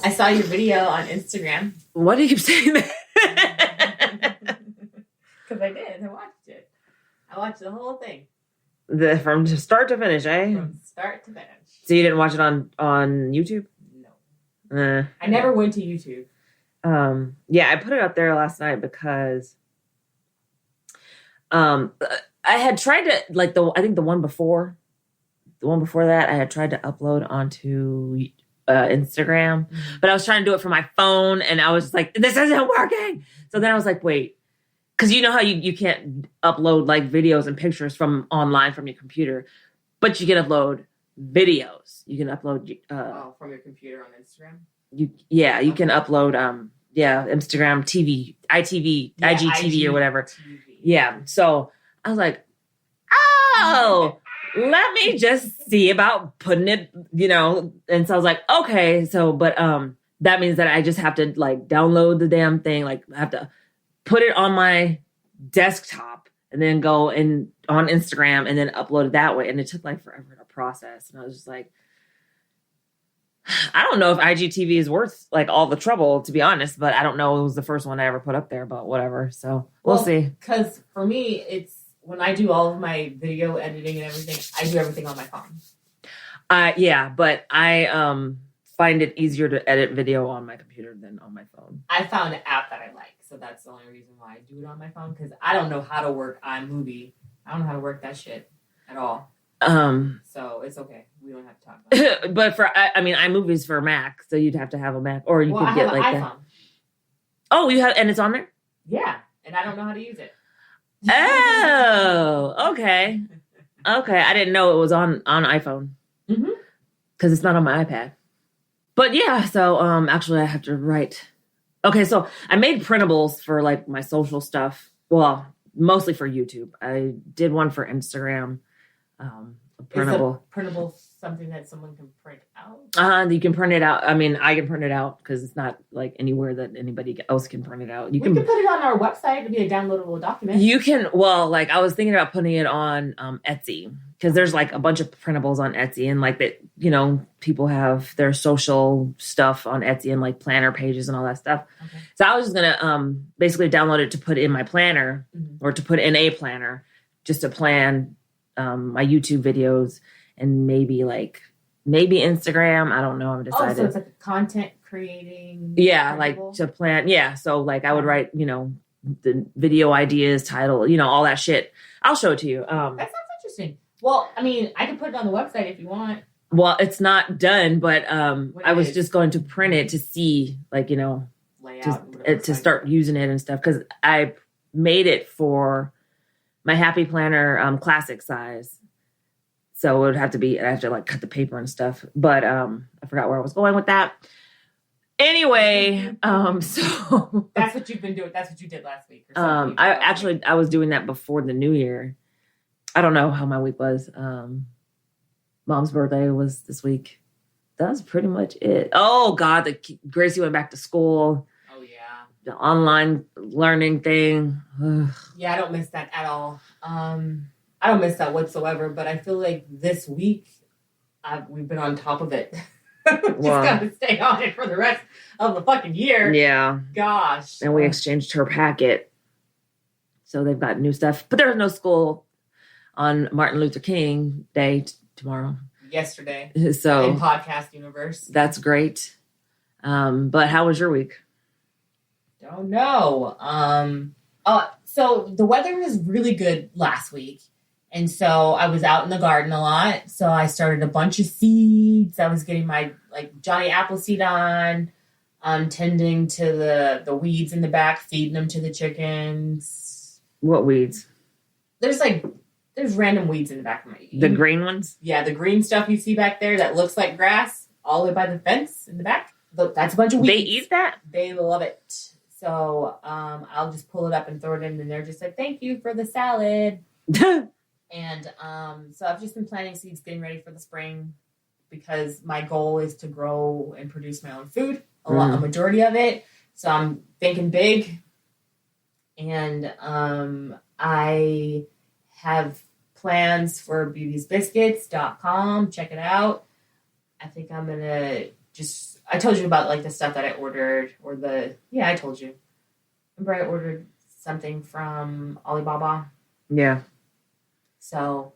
I saw your video on Instagram. Why do you keep saying that? Because I did. I watched it. I watched the whole thing. From start to finish, eh? From start to finish. So you didn't watch it on YouTube? No. I never went to YouTube. Yeah, I put it up there last night because I had tried to, like, I think the one before that, I had tried to upload onto Instagram, but I was trying to do it from my phone, and I was just like, this isn't working. So then I was like, wait, because you know how you can't upload like videos and pictures from online from your computer, but you can upload videos. You can upload from your computer on Instagram. You can upload Instagram TV, IGTV or whatever. TV. Yeah. So I was like, oh, let me just see about putting it, and so I was like, okay, so but that means that I just have to like download the damn thing, like I have to put it on my desktop and then go on Instagram and then upload it that way. And it took like forever to process. And I was just like, I don't know if IGTV is worth like all the trouble, to be honest, but I don't know. It was the first one I ever put up there, but whatever. So we'll see. Because for me, it's when I do all of my video editing and everything, I do everything on my phone. Yeah, but I find it easier to edit video on my computer than on my phone. I found an app that I like, so that's the only reason why I do it on my phone, because I don't know how to work iMovie. I don't know how to work that shit at all. So it's okay. We don't have to talk about it. But iMovie's for Mac, so you'd have to have a Mac, or you could get like an iPhone. That. Oh, you have, and it's on there? Yeah, and I don't know how to use it. Oh, okay. Okay, I didn't know it was on iPhone. Because it's not on my iPad. But yeah, so actually I have to write. Okay, so I made printables for like my social stuff. Well, mostly for YouTube. I did one for Instagram. A printable. Is a printable something that someone can print out? You can print it out. I mean, I can print it out because it's not like anywhere that anybody else can print it out. We can put it on our website. It'll be a downloadable document. You can, like I was thinking about putting it on Etsy, because there's like a bunch of printables on Etsy, and like that, people have their social stuff on Etsy and like planner pages and all that stuff. Okay. So I was just going to basically download it to put in my planner or to put in a planner just to plan my YouTube videos and maybe Instagram. I don't know. I'm deciding. Oh, so it's like a content creating. Yeah. Like to plan. Yeah. So like I would write, the video ideas, title, all that shit. I'll show it to you. That sounds interesting. Well, I mean, I can put it on the website if you want. Well, it's not done, but I was just going to print it to see, like, layout, to start using it and stuff, because I made it for my Happy Planner classic size. So it would have to be, I have to like cut the paper and stuff. But I forgot where I was going with that. Anyway, so that's what you've been doing. That's what you did last week. I was doing that before the new year. I don't know how my week was. Mom's birthday was this week. That was pretty much it. Oh God, Gracie went back to school. Oh yeah. The online learning thing. Ugh. Yeah, I don't miss that at all. I don't miss that whatsoever, but I feel like this week we've been on top of it. Just gotta stay on it for the rest of the fucking year. Yeah. Gosh. And we exchanged her packet. So they've got new stuff. But there's no school on Martin Luther King Day tomorrow. Yesterday. So in podcast universe. That's great. But how was your week? Don't know. So the weather was really good last week. And so I was out in the garden a lot. So I started a bunch of seeds. I was getting my Johnny Appleseed on, tending to the weeds in the back, feeding them to the chickens. What weeds? There's random weeds in the back of my The green ones? Yeah, the green stuff you see back there that looks like grass all the way by the fence in the back. That's a bunch of weeds. They eat that? They love it. So I'll just pull it up and throw it in, and they're just like, thank you for the salad. And so I've just been planting seeds, getting ready for the spring, because my goal is to grow and produce my own food, a majority of it. So I'm thinking big. And I have plans for beautiesbiscuits.com. Check it out. I think I'm going to I told you about like the stuff that I ordered I told you. Remember I ordered something from Alibaba? Yeah. So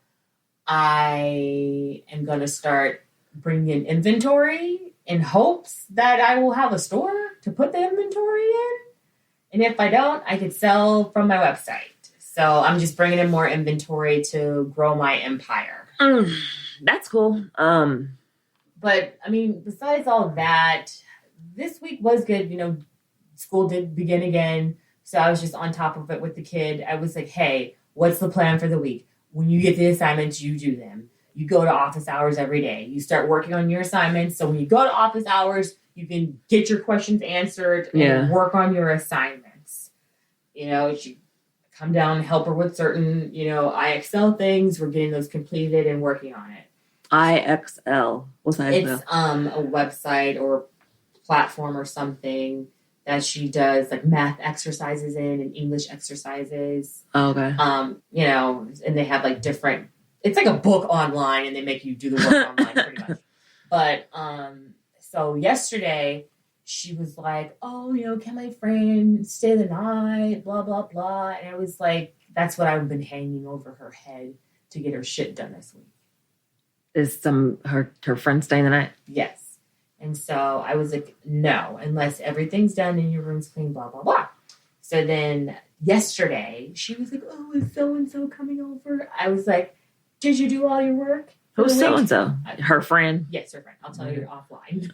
I am going to start bringing in inventory in hopes that I will have a store to put the inventory in. And if I don't, I could sell from my website. So I'm just bringing in more inventory to grow my empire. That's cool. But I mean, besides all that, this week was good. You know, school did begin again. So I was just on top of it with the kid. I was like, hey, what's the plan for the week? When you get the assignments, you do them. You go to office hours every day. You start working on your assignments. So when you go to office hours, you can get your questions answered and work on your assignments. You know, she come down and help her with certain, IXL things. We're getting those completed and working on it. IXL. What's IXL? It's a website or platform or something that she does like math exercises in and English exercises. Oh, okay. And they have like different, it's like a book online and they make you do the work online pretty much. But, so yesterday she was like, oh, can my friend stay the night, blah, blah, blah. And I was like, that's what I've been hanging over her head to get her shit done this week. Is her friend staying the night? Yes. And so I was like, no, unless everything's done and your room's clean, blah, blah, blah. So then yesterday, she was like, oh, is so-and-so coming over? I was like, did you do all your work? Who's so-and-so? Her friend? Yes, her friend. I'll tell you offline.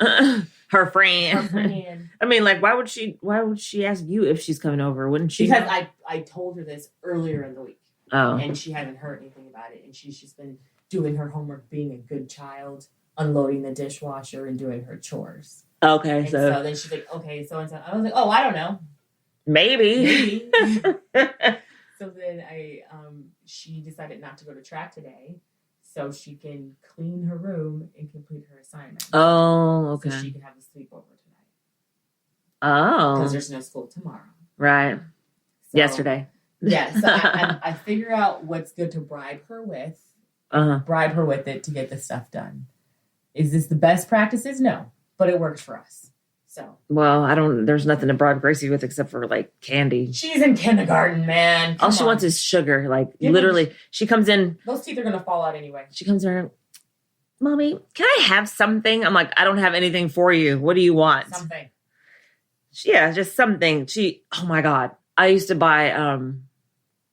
Her friend. Her friend. I mean, like, why would she ask you if she's coming over? Wouldn't she? Because I told her this earlier in the week. Oh. And she hasn't heard anything about it. And she's just been doing her homework, being a good child, unloading the dishwasher and doing her chores. Okay, and so then she's like, okay, so-and-so. I was like, oh, I don't know. Maybe. So then she decided not to go to track today so she can clean her room and complete her assignment. Oh, okay. So she can have a sleepover tonight. Oh. Because there's no school tomorrow. Right. So, yesterday. Yeah, so I figure out what's good to bribe her with. Bribe her with it to get this stuff done. Is this the best practices? No, but it works for us. So. Well, there's nothing to bribe Gracie with except for like candy. She's in kindergarten, man. All she wants is sugar. Like literally, she comes in. Those teeth are going to fall out anyway. She comes in, Mommy, can I have something? I'm like, I don't have anything for you. What do you want? Something. Yeah, just something. Oh my God. I used to buy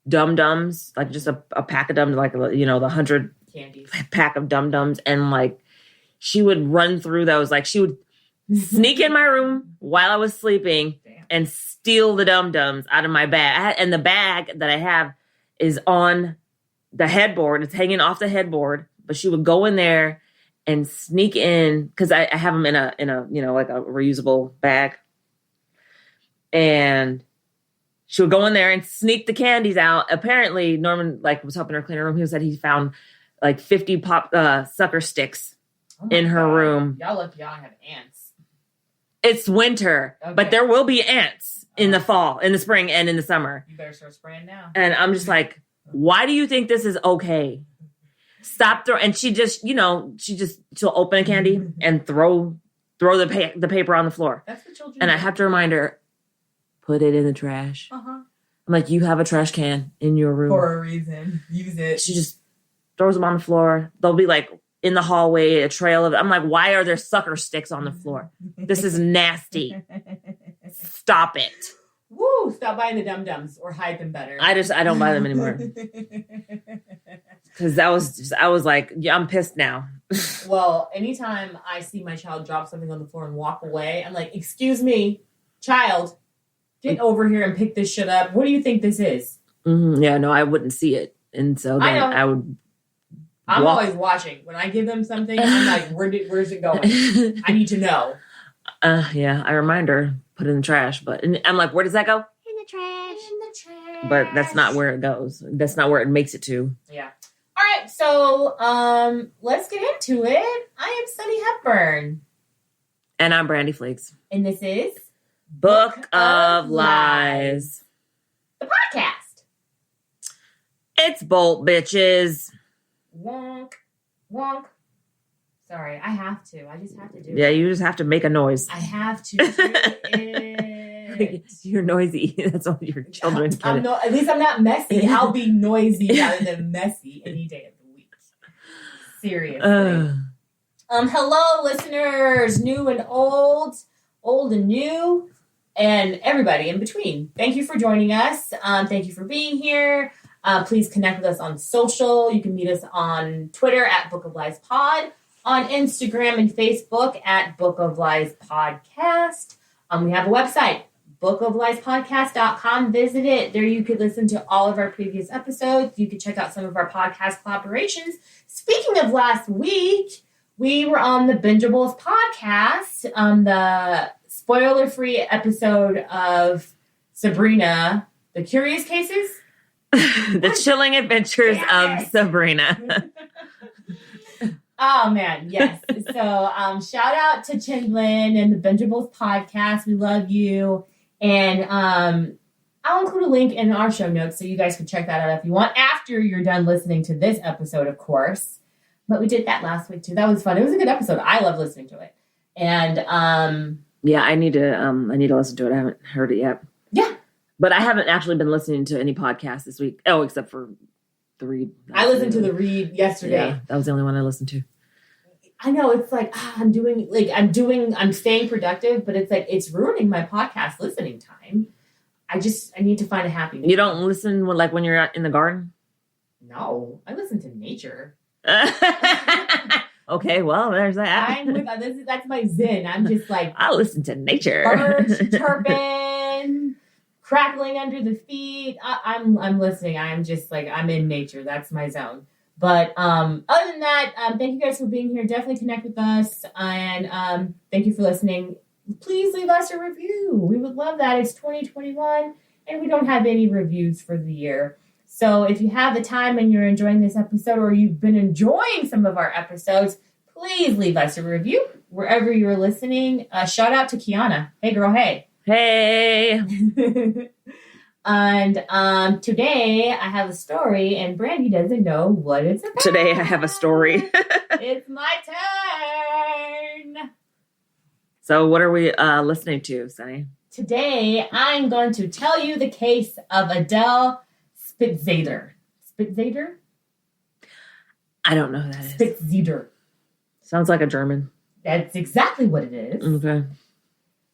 Dum-Dums, like just a pack of Dum, like, the 100 candies pack of Dum-Dums. And like, she would run through those. Like she would sneak in my room while I was sleeping and steal the Dum-Dums out of my bag. And the bag that I have is on the headboard. It's hanging off the headboard, but she would go in there and sneak in because I have them in a like a reusable bag. And she would go in there and sneak the candies out. Apparently, Norman was helping her clean her room. He said he found like 50 pop sucker sticks in her room. Y'all lucky y'all have ants. It's winter, but there will be ants in the fall, in the spring, and in the summer. You better start spraying now. And I'm just like, why do you think this is okay? Stop throwing. And she just, she'll open a candy and throw the paper on the floor. That's what children And do. I have to remind her, put it in the trash. I'm like, you have a trash can in your room. For a reason. Use it. She just throws them on the floor. They'll be like in the hallway, a trail of it. I'm like, why are there sucker sticks on the floor? This is nasty. Stop it. Woo! Stop buying the Dum-Dums or hide them better. I don't buy them anymore. Because I was like, yeah, I'm pissed now. Well, anytime I see my child drop something on the floor and walk away, I'm like, excuse me, child, get over here and pick this shit up. What do you think this is? Mm-hmm. Yeah, no, I wouldn't see it. And so then I would I'm always watching. When I give them something, I'm like, where's it going? I need to know. Yeah, I remind her, put it in the trash. And I'm like, where does that go? In the trash. But that's not where it goes. That's not where it makes it to. Yeah. All right, so let's get into it. I am Sunny Hepburn. And I'm Brandi Flakes. And this is Book of Lies. The podcast. It's Bolt, bitches. Wonk. Wonk. Sorry, I have to. I just have to do it. Yeah, you just have to make a noise. I have to do it. You're noisy. That's all your children can. At least I'm not messy. I'll be noisy rather than messy any day of the week. Seriously. Hello, listeners, new and old and new, and everybody in between. Thank you for joining us. Thank you for being here. Please connect with us on social. You can meet us on Twitter at Book of Lies Pod, on Instagram and Facebook at Book of Lies Podcast. We have a website, bookofliespodcast.com. Visit it. There you could listen to all of our previous episodes. You could check out some of our podcast collaborations. Speaking of last week, we were on the Bingeables Podcast, the spoiler-free episode of Sabrina, The Curious Cases. The Chilling Adventures of Sabrina. Oh, man, yes. So shout out to Chinlin and the Bingeables Podcast. We love you. And I'll include a link in our show notes so you guys can check that out if you want after you're done listening to this episode, of course. But we did that last week, too. That was fun. It was a good episode. I love listening to it. And yeah, I need to listen to it. I haven't heard it yet. Yeah. But I haven't actually been listening to any podcast this week. Oh, except for the read. I listened to the read yesterday. Yeah, that was the only one I listened to. I know, it's like, I'm staying productive, but it's like, it's ruining my podcast listening time. I need to find a happy medium. You don't listen when you're out in the garden? No, I listen to nature. Okay, well, there's that. That's my zen. I'm just like, I listen to nature. Birds chirping, crackling under the feet. I'm listening. I'm just like, I'm in nature. That's my zone. But other than that, thank you guys for being here. Definitely connect with us. And thank you for listening. Please leave us a review. We would love that. It's 2021, and we don't have any reviews for the year. So if you have the time and you're enjoying this episode, or you've been enjoying some of our episodes, please leave us a review wherever you're listening. Shout out to Kiana. Hey, girl. Hey. Hey. And today I have a story, and Brandi doesn't know what it's about. Today I have a story. It's my turn. So what are we listening to, Sunny? Today I'm going to tell you the case of Adele Spitzeder. Spitzeder? I don't know who that is. Spitzeder. Sounds like a German. That's exactly what it is. Okay.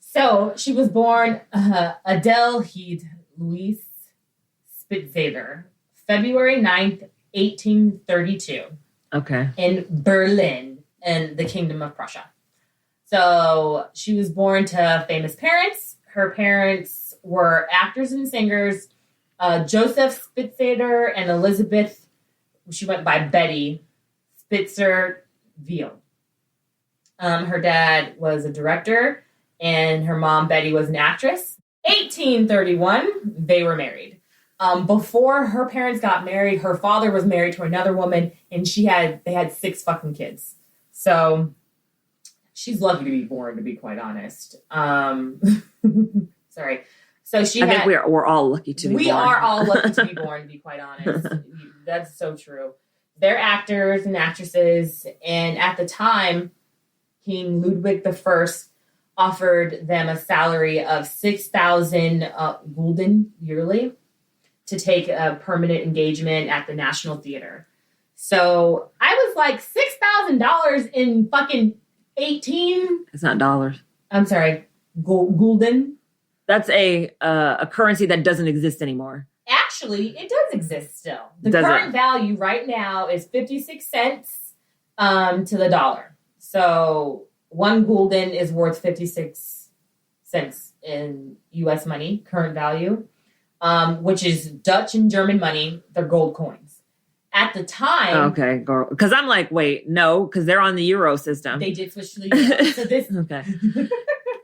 So she was born Adele Louise Spitzeder, February 9th, 1832. Okay. In Berlin, in the Kingdom of Prussia. So she was born to famous parents. Her parents were actors and singers, Joseph Spitzeder and Elizabeth, she went by Betty Spitzer Veal. Her dad was a director, and her mom, Betty, was an actress. 1831, they were married. Before her parents got married, her father was married to another woman, and they had 6 fucking kids. So she's lucky to be born, to be quite honest. Sorry. So I think we're all lucky to be born. We are all lucky to be born, to be quite honest. That's so true. They're actors and actresses, and at the time, King Ludwig I offered them a salary of 6,000 gulden yearly to take a permanent engagement at the National Theater. So I was like, $6,000 in fucking 18? It's not dollars. I'm sorry, gulden. That's a currency that doesn't exist anymore. Actually, it does exist still. The current value right now is 56 cents to the dollar. So 1 gulden is worth 56 cents in U.S. money, current value, which is Dutch and German money. They're gold coins. At the time... Okay, girl. Because I'm like, wait, no, because they're on the Euro system. They did switch to the Euro. So this... Okay.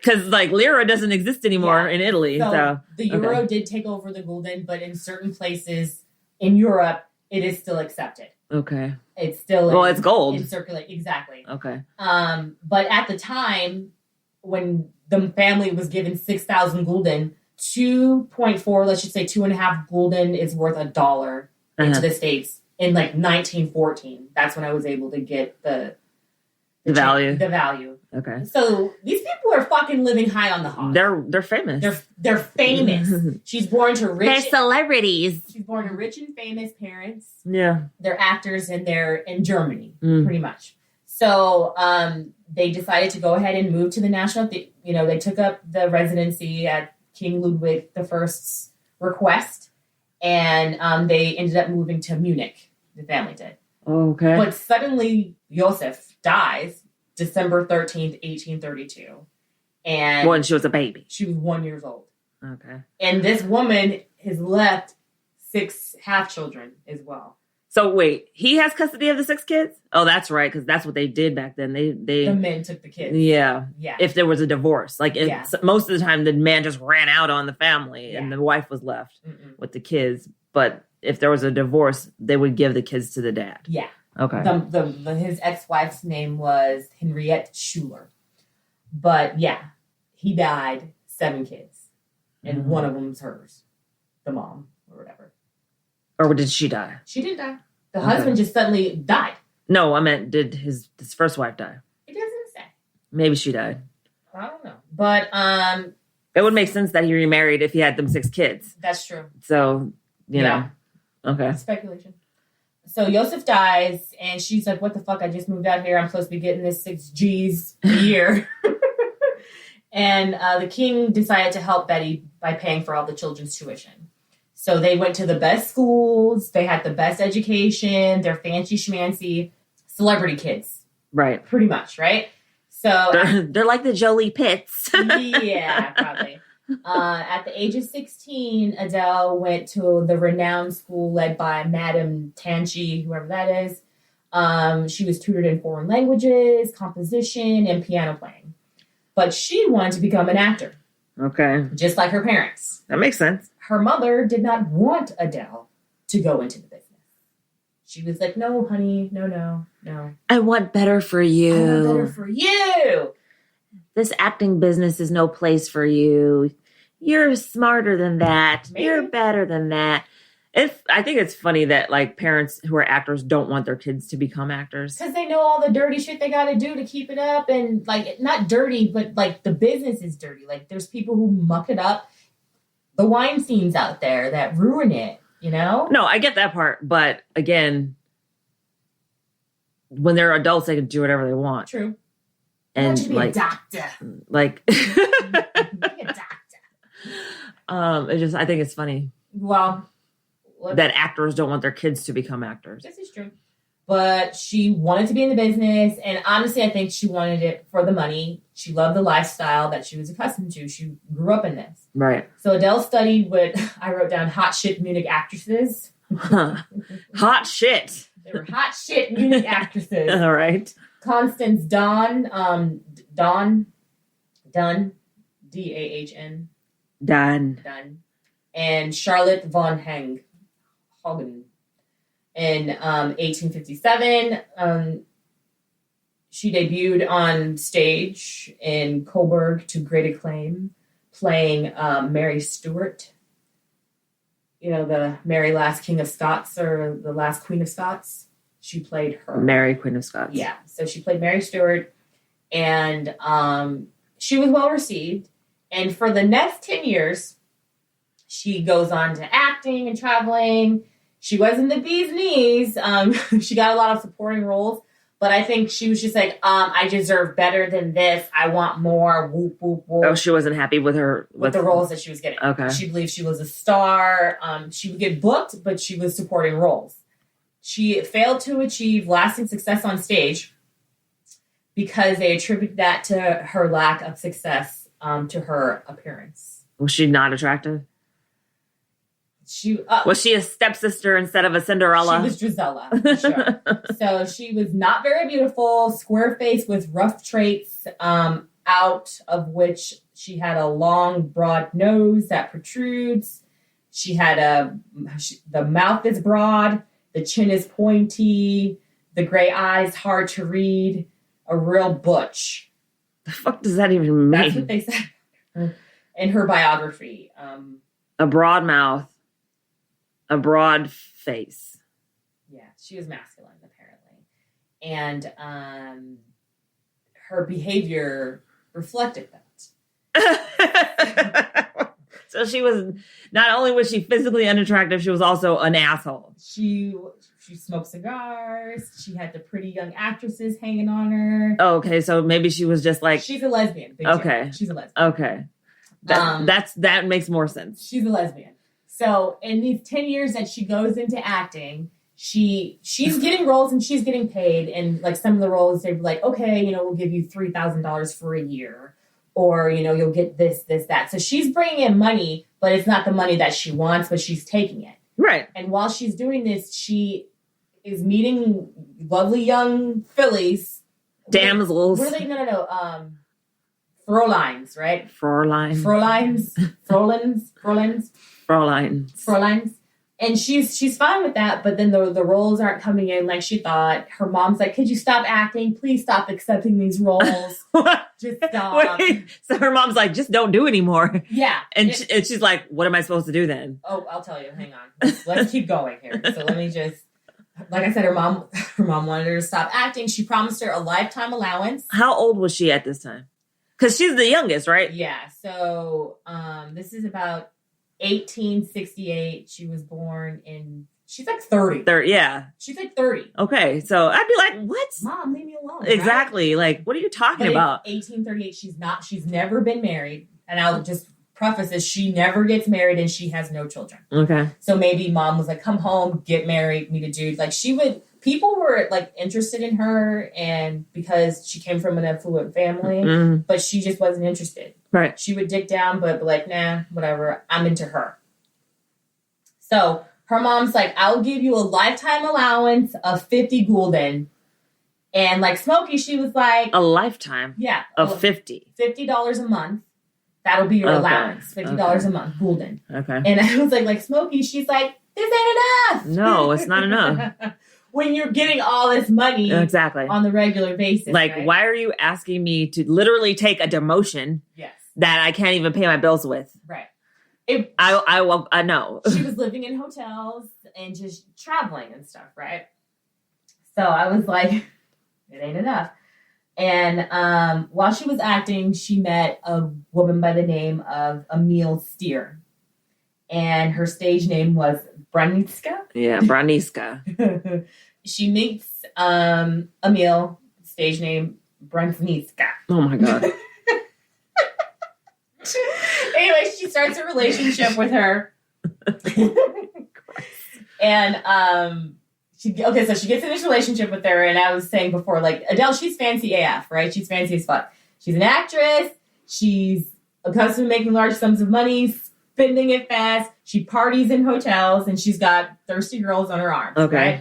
Because lira doesn't exist anymore in Italy. So the Euro did take over the gulden, but in certain places in Europe, it is still accepted. Okay. It's still... Well, it's gold. In circulate, exactly. Okay. But at the time, when the family was given 6,000 gulden, 2.4, let's just say 2.5 gulden is worth $1 into the States in 1914. That's when I was able to get the The value. The value. Okay. So these people are fucking living high on the hog. They're famous. They're famous. She's born to rich. They're celebrities. She's born to rich and famous parents. Yeah. They're actors and they're in Germany, pretty much. So they decided to go ahead and move to the national. They took up the residency at King Ludwig I's request, and they ended up moving to Munich. The family did. Okay. But suddenly Joseph dies December 13th, 1832. And when she was a baby. She was 1 year old. Okay. And this woman has left 6 half-children as well. So wait, he has custody of the 6 kids? Oh, that's right, because that's what they did back then. The men took the kids. Yeah. Yeah. If there was a divorce. Most of the time, the man just ran out on the family and the wife was left with the kids. But if there was a divorce, they would give the kids to the dad. Yeah. Okay. His ex-wife's name was Henriette Schuler. But yeah, he died 7 kids. And one of them's hers. The mom or whatever. Or did she die? She didn't die. The husband just suddenly died. No, I meant did his first wife die? It doesn't say. Maybe she died. I don't know. But it would make sense that he remarried if he had them 6 kids. That's true. So, you know. Okay. Speculation. So Joseph dies, and she's like, what the fuck? I just moved out here. I'm supposed to be getting this 6 G's a year. And the king decided to help Betty by paying for all the children's tuition. So they went to the best schools. They had the best education. They're fancy schmancy celebrity kids. Right. Pretty much, right? So they're like the Jolie Pitts. Yeah, probably. At the age of 16, Adele went to the renowned school led by Madame Tanchi, whoever that is. She was tutored in foreign languages, composition, and piano playing. But she wanted to become an actor. Okay. Just like her parents. That makes sense. Her mother did not want Adele to go into the business. She was like, no, honey, no. I want better for you. I want better for you. This acting business is no place for you. You're smarter than that. Maybe. You're better than that. I think it's funny that like parents who are actors don't want their kids to become actors. Because they know all the dirty shit they got to do to keep it up. And like, not dirty, but like the business is dirty. Like there's people who muck it up. The wine scenes out there that ruin it, you know? No, I get that part. But again, when they're adults, they can do whatever they want. True. And be like, a doctor. Like, be a doctor. I think it's funny. Well, that actors don't want their kids to become actors. This is true. But she wanted to be in the business. And honestly, I think she wanted it for the money. She loved the lifestyle that she was accustomed to. She grew up in this. Right. So Adele studied what I wrote down, hot shit Munich actresses. Hot shit. They were hot shit Munich actresses. All right. Constance Dunn, Dahn, Dahn. Dahn. And Charlotte von Hagen. In 1857, she debuted on stage in Coburg to great acclaim, playing Mary Stuart. You know, the Mary Last King of Scots or the Last Queen of Scots. She played her. Mary Queen of Scots. Yeah, so she played Mary Stuart, and she was well received. And for the next 10 years, she goes on to acting and traveling. She wasn't the bee's knees. She got a lot of supporting roles, but I think she was just like, I deserve better than this. I want more. Whoop, whoop, whoop. Oh, she wasn't happy with her with the roles that she was getting. Okay. She believed she was a star. She would get booked, but she was supporting roles. She failed to achieve lasting success on stage because they attributed that to her lack of success to her appearance. Was she not attractive? She was she a stepsister instead of a Cinderella? She was Drizella, for sure. So she was not very beautiful, square face with rough traits, out of which she had a long, broad nose that protrudes. She had the mouth is broad, the chin is pointy, the gray eyes hard to read, a real butch. The fuck does that even mean? That's what they said in her biography. A broad mouth. A broad face. Yeah, she was masculine, apparently. And her behavior reflected that. So she was, not only was she physically unattractive, she was also an asshole. She smoked cigars. She had the pretty young actresses hanging on her. Oh, okay, so maybe she was just like... She's a lesbian. Okay. She's a lesbian. Okay. That makes more sense. She's a lesbian. So in these 10 years that she goes into acting, she's getting roles and she's getting paid. And like some of the roles, they're like, okay, we'll give you $3,000 for a year. Or, you'll get this, that. So she's bringing in money, but it's not the money that she wants, but she's taking it. Right. And while she's doing this, she is meeting lovely young fillies. Damsels. What are they? No. Fräuleins, right? Fräuleins. And she's fine with that, but then the roles aren't coming in like she thought. Her mom's like, could you stop acting? Please stop accepting these roles. Just stop. Wait, so her mom's like, just don't do anymore. Yeah. And she's like, what am I supposed to do then? Oh, I'll tell you. Hang on. Let's keep going here. So let me just, like I said, her mom wanted her to stop acting. She promised her a lifetime allowance. How old was she at this time? Because she's the youngest, right? Yeah. So this is about 1868. She was born in, she's like 30. 30, yeah. She's like 30. Okay. So I'd be like, what? Mom, leave me alone. Exactly. Right? Like, what are you talking about? 1838. She's never been married. And I'll just preface this. She never gets married and she has no children. Okay. So maybe mom was like, come home, get married, meet a dude. Like people were like interested in her and because she came from an affluent family, but she just wasn't interested. Right. She would dig down, but be like, nah, whatever. I'm into her. So her mom's like, I'll give you a lifetime allowance of 50 gulden. And like Smokey, she was like... A lifetime? Yeah. Of 50? $50 a month. That'll be your allowance. $50 a month, gulden. Okay. And I was like Smokey, she's like, this ain't enough. No, it's not enough. When you're getting all this money exactly on the regular basis. Like, right? why are you asking me to literally take a demotion that I can't even pay my bills with? Right. I know. She was living in hotels and just traveling and stuff, right? So I was like, it ain't enough. And while she was acting, she met a woman by the name of Emil Steer. And her stage name was Braniska. Yeah, Braniska. She meets Emil, stage name Braniska. Oh my God. Anyway, she starts a relationship with her. And so she gets in this relationship with her, and I was saying before, like, Adele, she's fancy AF, right? She's fancy as fuck. She's an actress. She's accustomed to making large sums of money, spending it fast. She parties in hotels, and she's got thirsty girls on her arms. Okay. Right?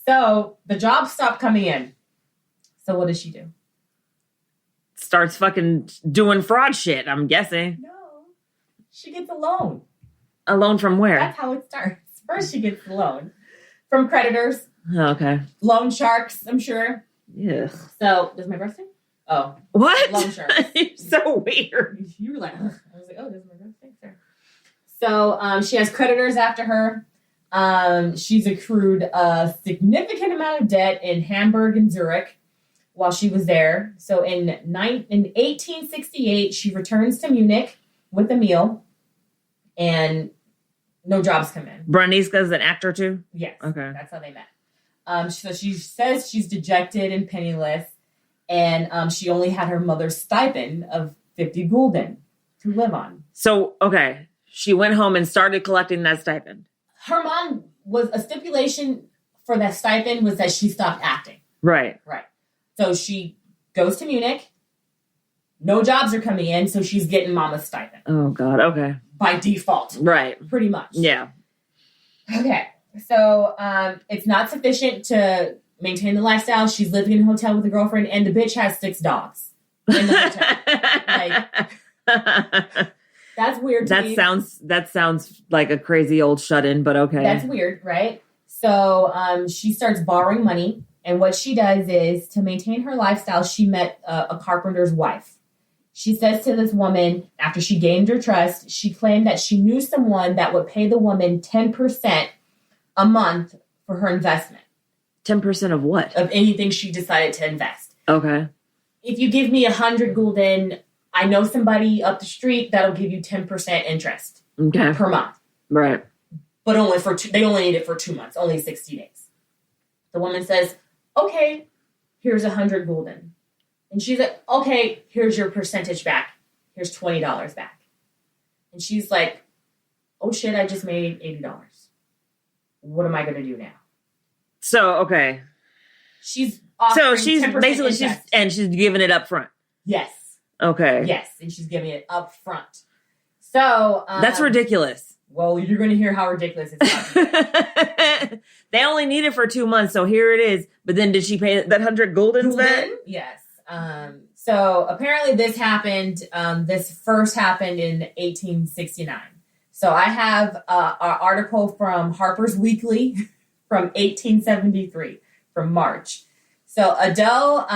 So the jobs stopped coming in. So what does she do? Starts fucking doing fraud shit, I'm guessing. No. She gets a loan. A loan from where? That's how it starts. First, she gets the loan from creditors. Oh, okay. Loan sharks, I'm sure. Yeah. So, does my breast thing? Oh. What? Loan sharks. You're so weird. You were like, ugh. I was like, oh, does my breast thing? There. So, she has creditors after her. She's accrued a significant amount of debt in Hamburg and Zurich while she was there. So, in 1868, she returns to Munich with Emil, and no jobs come in. Braniska's an actor too? Yes. Okay. That's how they met. So she says she's dejected and penniless, and she only had her mother's stipend of 50 gulden to live on. So, okay. She went home and started collecting that stipend. Her mom was a stipulation for that stipend was that she stopped acting. Right. Right. So she goes to Munich. No jobs are coming in, so she's getting mama's stipend. Oh, God. Okay. By default. Right. Pretty much. Yeah. Okay. So it's not sufficient to maintain the lifestyle. She's living in a hotel with a girlfriend, and the bitch has 6 dogs in the hotel. Like, that's weird to me. That sounds like a crazy old shut-in, but okay. That's weird, right? So she starts borrowing money, and what she does is, to maintain her lifestyle, she met a carpenter's wife. She says to this woman, after she gained her trust, she claimed that she knew someone that would pay the woman 10% a month for her investment. 10% of what? Of anything she decided to invest. Okay. if you give me 100 gulden, I know somebody up the street that'll give you 10% interest per month. Right. But only they only need it for 2 months, only 60 days. The woman says, okay, here's 100 gulden. And she's like, okay, here's your percentage back. Here's $20 back. And she's like, oh shit, I just made $80. What am I going to do now? So, okay. She's basically, she's giving it up front. Yes. Okay. Yes. And she's giving it up front. So. That's ridiculous. Well, you're going to hear how ridiculous it's They only need it for 2 months, so here it is. But then did she pay that 100 guldens then? Yes. So apparently this happened, this first happened in 1869. So I have an article from Harper's Weekly from 1873, from March. So Adele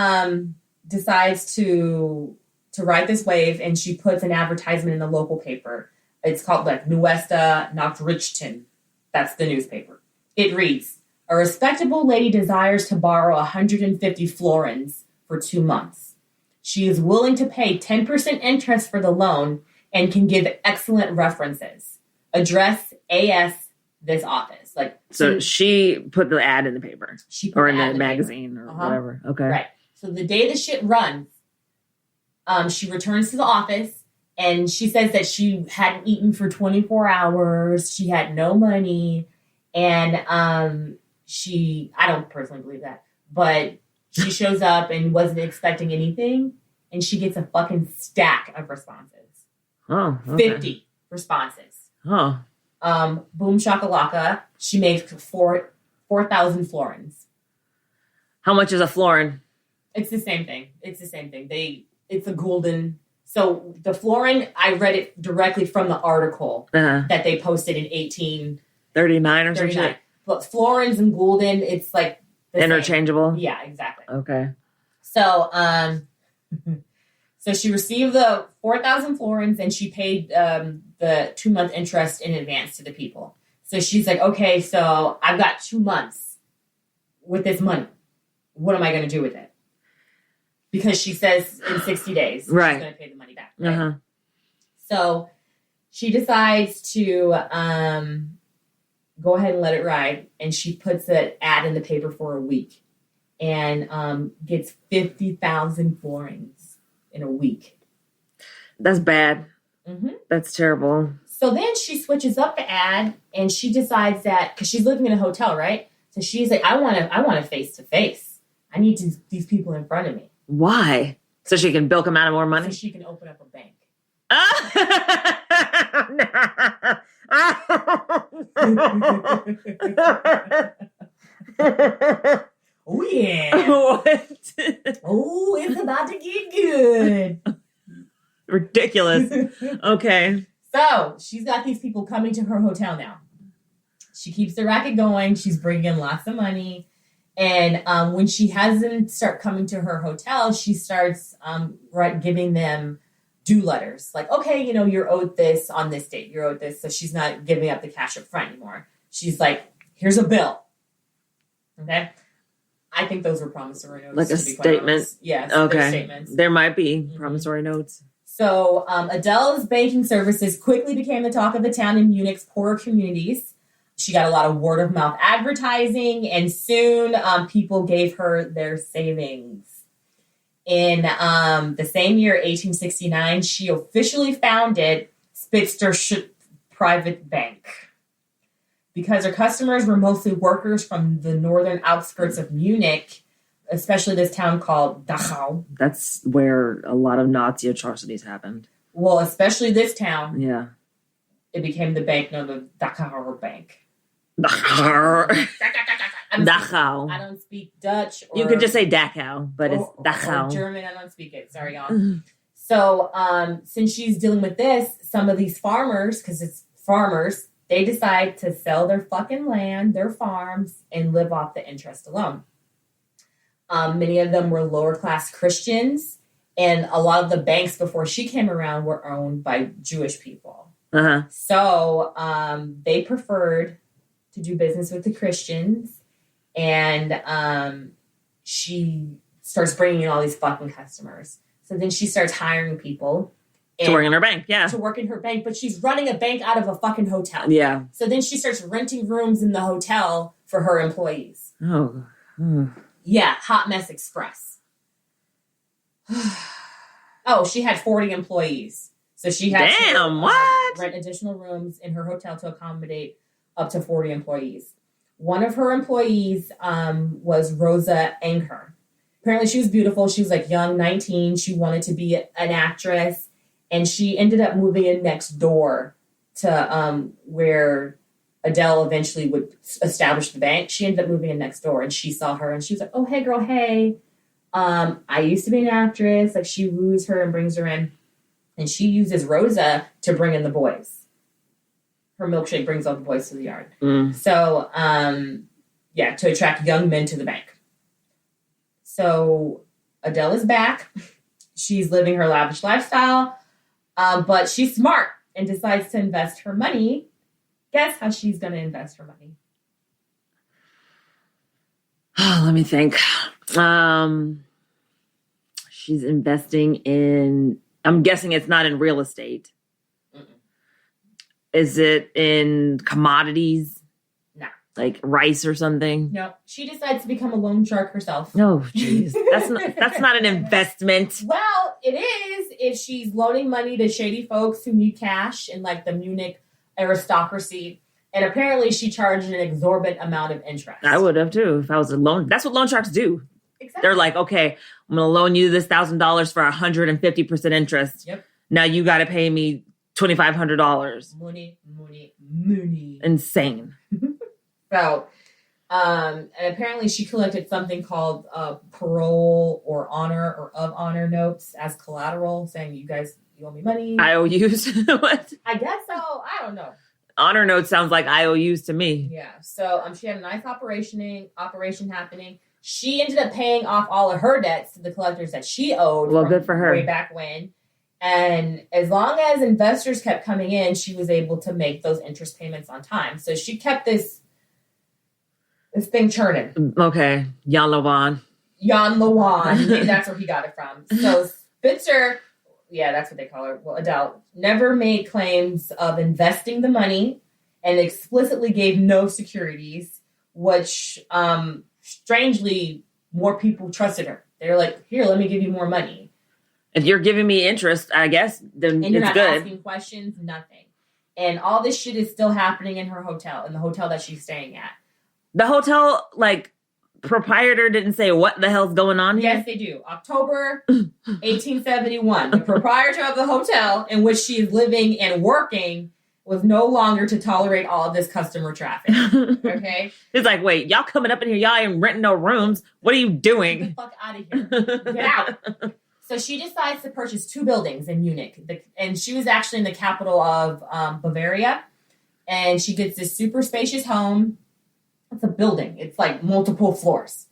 decides to ride this wave, and she puts an advertisement in the local paper. It's called like Neueste Nachrichten. That's the newspaper. It reads, a respectable lady desires to borrow 150 florins for 2 months. She is willing to pay 10% interest for the loan and can give excellent references. Address AS this office. So she put the ad in the paper or in the magazine paper. or whatever. Okay. Right. So the day the shit runs, she returns to the office. And she says that she hadn't eaten for 24 hours. She had no money. And I don't personally believe that. But she shows up and wasn't expecting anything. And she gets a fucking stack of responses. Oh, okay. 50 responses. Oh. Boom shakalaka. She makes 4,000 florins. How much is a florin? It's the same thing. It's a gulden. So the florin, I read it directly from the article that they posted in 1839 or something. But florins and gulden, it's like interchangeable. Same. Yeah, exactly. Okay. So, so she received the 4,000 florins, and she paid the 2 month interest in advance to the people. So she's like, okay, so I've got 2 months with this money. What am I going to do with it? Because she says in 60 days, she's going to pay the money back. Right? Uh-huh. So she decides to go ahead and let it ride. And she puts an ad in the paper for a week and gets 50,000 florins in a week. That's bad. Mm-hmm. That's terrible. So then she switches up the ad, and she decides that, because she's living in a hotel, right? So she's like, I want a face-to-face. I need these people in front of me. Why? So she can bilk them out of more money? So she can open up a bank. Oh, yeah. What? Oh, it's about to get good. Ridiculous. Okay. So she's got these people coming to her hotel now. She keeps the racket going. She's bringing in lots of money. And when she has them start coming to her hotel, she starts giving them due letters. Like, okay, you're owed this on this date. You're owed this. So she's not giving up the cash up front anymore. She's like, here's a bill. Okay? I think those were promissory notes. Like a statement? Yes. Okay. Statements. There might be promissory notes. So Adele's banking services quickly became the talk of the town in Munich's poorer communities. She got a lot of word of mouth advertising, and soon people gave her their savings. In the same year, 1869, she officially founded Spitzeder Private Bank. Because her customers were mostly workers from the northern outskirts of Munich, especially this town called Dachau. That's where a lot of Nazi atrocities happened. Well, especially this town. Yeah. It became the bank known as Dachauer Bank. Dachau. I don't speak Dutch. You could just say Dachau, but it's Dachau. Or German, I don't speak it. Sorry, y'all. So, since she's dealing with this, some of these farmers, because it's farmers, they decide to sell their fucking land, their farms, and live off the interest alone. Many of them were lower class Christians, and a lot of the banks before she came around were owned by Jewish people. Uh-huh. So they preferred to do business with the Christians, and she starts bringing in all these fucking customers. So then she starts hiring people. To work in her bank, yeah. To work in her bank, but she's running a bank out of a fucking hotel. Yeah. So then she starts renting rooms in the hotel for her employees. Oh. Yeah, hot mess express. Oh, she had 40 employees. So she had to rent additional rooms in her hotel to accommodate up to 40 employees. One of her employees was Rosa Anger. Apparently she was beautiful. She was like young, 19. She wanted to be an actress. And she ended up moving in next door to where Adele eventually would establish the bank. She ended up moving in next door, and she saw her, and she was like, "Oh, hey, girl, hey. I used to be an actress." Like, she woos her and brings her in, and she uses Rosa to bring in the boys. Her milkshake brings all the boys to the yard. So, to attract young men to the bank. So Adele is back. She's living her lavish lifestyle. But she's smart and decides to invest her money. Guess how she's going to invest her money? Let me think. She's investing in, I'm guessing it's not in real estate. Mm-mm. Is it in commodities? No. Like rice or something? No. She decides to become a loan shark herself. Oh, jeez. That's not an investment. Well, it is if she's loaning money to shady folks who need cash in like the Munich aristocracy. And apparently she charged an exorbitant amount of interest. I would have too if I was a loan. That's what loan sharks do. Exactly. They're like, okay, I'm going to loan you this $1,000 for 150% interest. Yep. Now you got to pay me $2,500. Money. Insane. So, and apparently she collected something called parole or honor or of honor notes as collateral, saying you owe me money. IOUs? What? I guess so. I don't know. Honor notes sounds like IOUs to me. Yeah. So she had a nice operation happening. She ended up paying off all of her debts to the collectors that she owed. Well, good for her. Way back when. And as long as investors kept coming in, she was able to make those interest payments on time. So she kept this thing churning. Okay. Jan Lewan. Maybe that's where he got it from. So Spitzer, yeah, that's what they call her. Well, Adele never made claims of investing the money and explicitly gave no securities, which strangely more people trusted her. They're like, here, let me give you more money. If you're giving me interest, I guess, then and you're it's not good. Asking questions, nothing. And all this shit is still happening in her hotel, in the hotel that she's staying at. The hotel, proprietor didn't say what the hell's going on here? Yes, they do. October 1871. The proprietor of the hotel in which she is living and working was no longer to tolerate all of this customer traffic. Okay? It's like, wait, y'all coming up in here, y'all ain't renting no rooms. What are you doing? Get the fuck out of here. Get out. So she decides to purchase 2 buildings in Munich. And she was actually in the capital of Bavaria. And she gets this super spacious home. It's a building. It's like multiple floors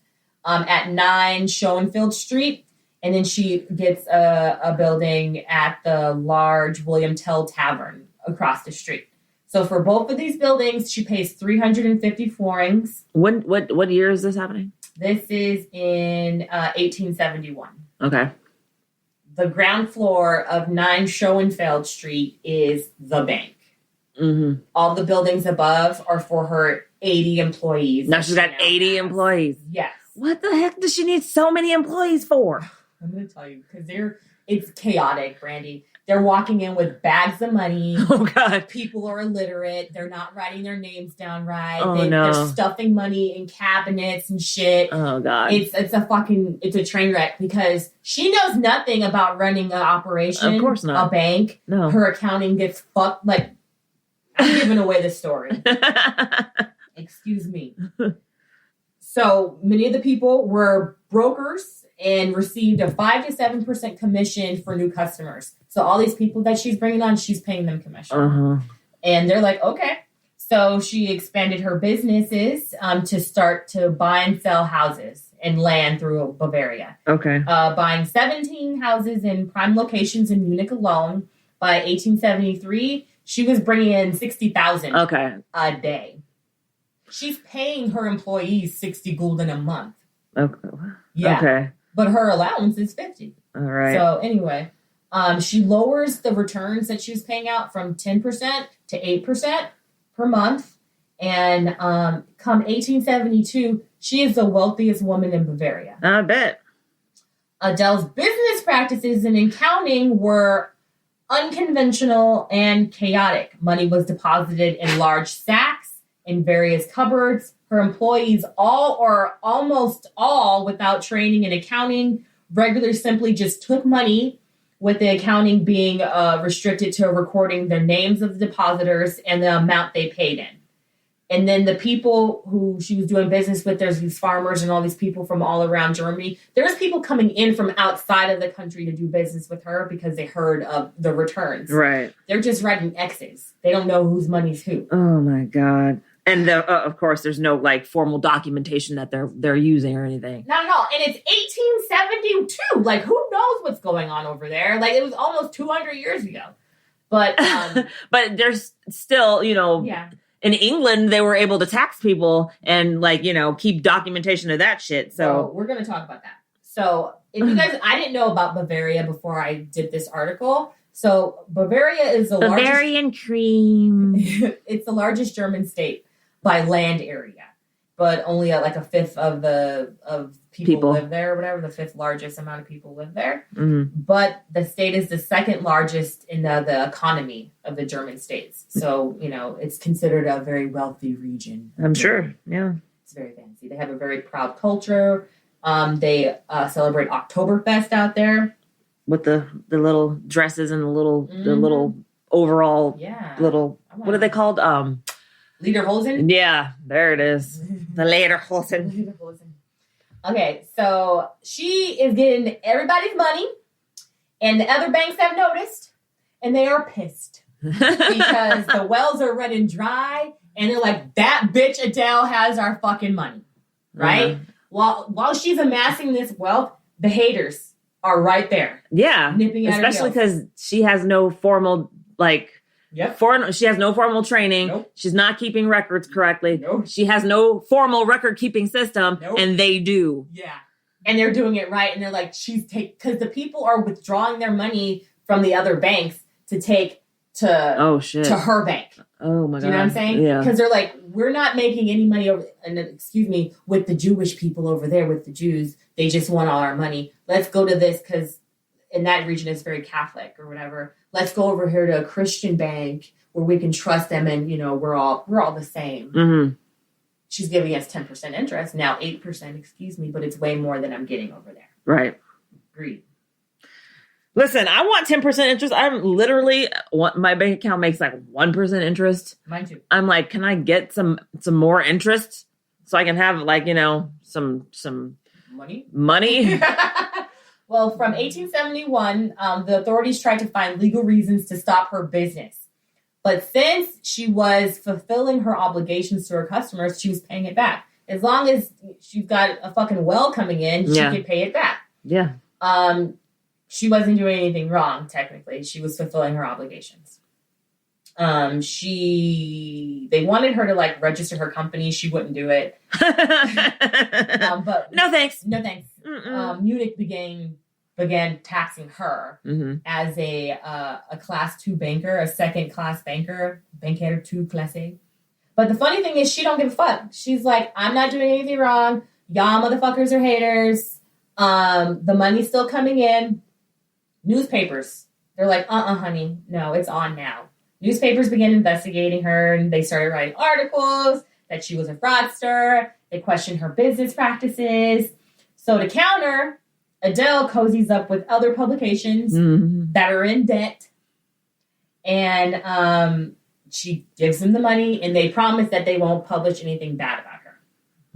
at 9 Schoenfeld Street. And then she gets a building at the large William Tell Tavern across the street. So for both of these buildings, she pays 350 floorings. What year is this happening? This is in 1871. Okay. The ground floor of 9 Schoenfeld Street is the bank. Mm-hmm. All the buildings above are for her 80 employees. Now she's got 80 employees. Yes. What the heck does she need so many employees for? I'm going to tell you, because it's chaotic, Brandi. They're walking in with bags of money. Oh, God. People are illiterate. They're not writing their names down right. Oh, They're stuffing money in cabinets and shit. Oh, God. It's a train wreck because she knows nothing about running an operation. Of course not. A bank. No. Her accounting gets fucked. Like, I'm giving away the story. Excuse me. So many of the people were brokers and received a 5 to 7% commission for new customers. So all these people that she's bringing on, she's paying them commission. Uh-huh. And they're like, okay. So she expanded her businesses to start to buy and sell houses and land through Bavaria. Okay. Buying 17 houses in prime locations in Munich alone. By 1873, she was bringing in $60,000 a day. She's paying her employees 60 gulden a month. Okay. Yeah. Okay. but her allowance is $50. All right. So anyway, she lowers the returns that she was paying out from 10% to 8% per month. And come 1872, she is the wealthiest woman in Bavaria. I bet. Adele's business practices in accounting were unconventional and chaotic. Money was deposited in large sacks in various cupboards. Her employees, all or almost all without training in accounting, regularly simply just took money, with the accounting being restricted to recording the names of the depositors and the amount they paid in. And then the people who she was doing business with, there's these farmers and all these people from all around Germany. There's people coming in from outside of the country to do business with her because they heard of the returns. Right. They're just writing X's. They don't know whose money's who. Oh my God. And of course, there's no like formal documentation that they're using or anything. Not at all. And it's 1872. Like, who knows what's going on over there? Like, it was almost 200 years ago. But but there's still, yeah. In England, they were able to tax people and keep documentation of that shit. So we're going to talk about that. So if you guys, I didn't know about Bavaria before I did this article. So Bavaria is the Bavarian cream. It's the largest German state by land area, but only like a fifth of people live there or whatever. The fifth largest amount of people live there. Mm-hmm. But the state is the second largest in the economy of the German states. So, it's considered a very wealthy region. I'm sure. Yeah. It's very fancy. They have a very proud culture. They celebrate Oktoberfest out there. With the little dresses and the little overall what are they called? Lederhosen? Yeah, there it is. The Lederhosen. Okay, so she is getting everybody's money, and the other banks have noticed, and they are pissed because the wells are running dry, and they're like, that bitch Adele has our fucking money, right? While she's amassing this wealth, the haters are right there. Yeah, nipping at especially because she has no formal she has no formal training. Nope. She's not keeping records correctly. Nope. She has no formal record keeping system, and they do. Yeah, and they're doing it right, and they're like, because the people are withdrawing their money from the other banks to take to her bank. Oh my God! Do you know what I'm saying? Yeah. Because they're like, we're not making any money with the Jewish people over there, with the Jews. They just want all our money. Let's go to this because in that region it's very Catholic or whatever. Let's go over here to a Christian bank where we can trust them, and we're all the same. Mm-hmm. She's giving us 10% interest now, 8%. But it's way more than I'm getting over there. Right. Agreed. Listen, I want 10% interest. I'm literally my bank account makes like 1% interest. Mine too. I'm like, can I get some more interest so I can have some money? Well, from 1871, the authorities tried to find legal reasons to stop her business. But since she was fulfilling her obligations to her customers, she was paying it back. As long as she's got a fucking well coming in, she could pay it back. Yeah. She wasn't doing anything wrong, technically. She was fulfilling her obligations. They wanted her to register her company. She wouldn't do it. But no thanks. Munich began taxing her as a class 2 banker, a second class banker, Banker 2 Klasse. But the funny thing is, she don't give a fuck. She's like, I'm not doing anything wrong. Y'all motherfuckers are haters. The money's still coming in. Newspapers, they're like, honey, no, it's on now. Newspapers began investigating her, and they started writing articles that she was a fraudster. They questioned her business practices. So to counter, Adele cozies up with other publications that are in debt, and she gives them the money, and they promise that they won't publish anything bad about her.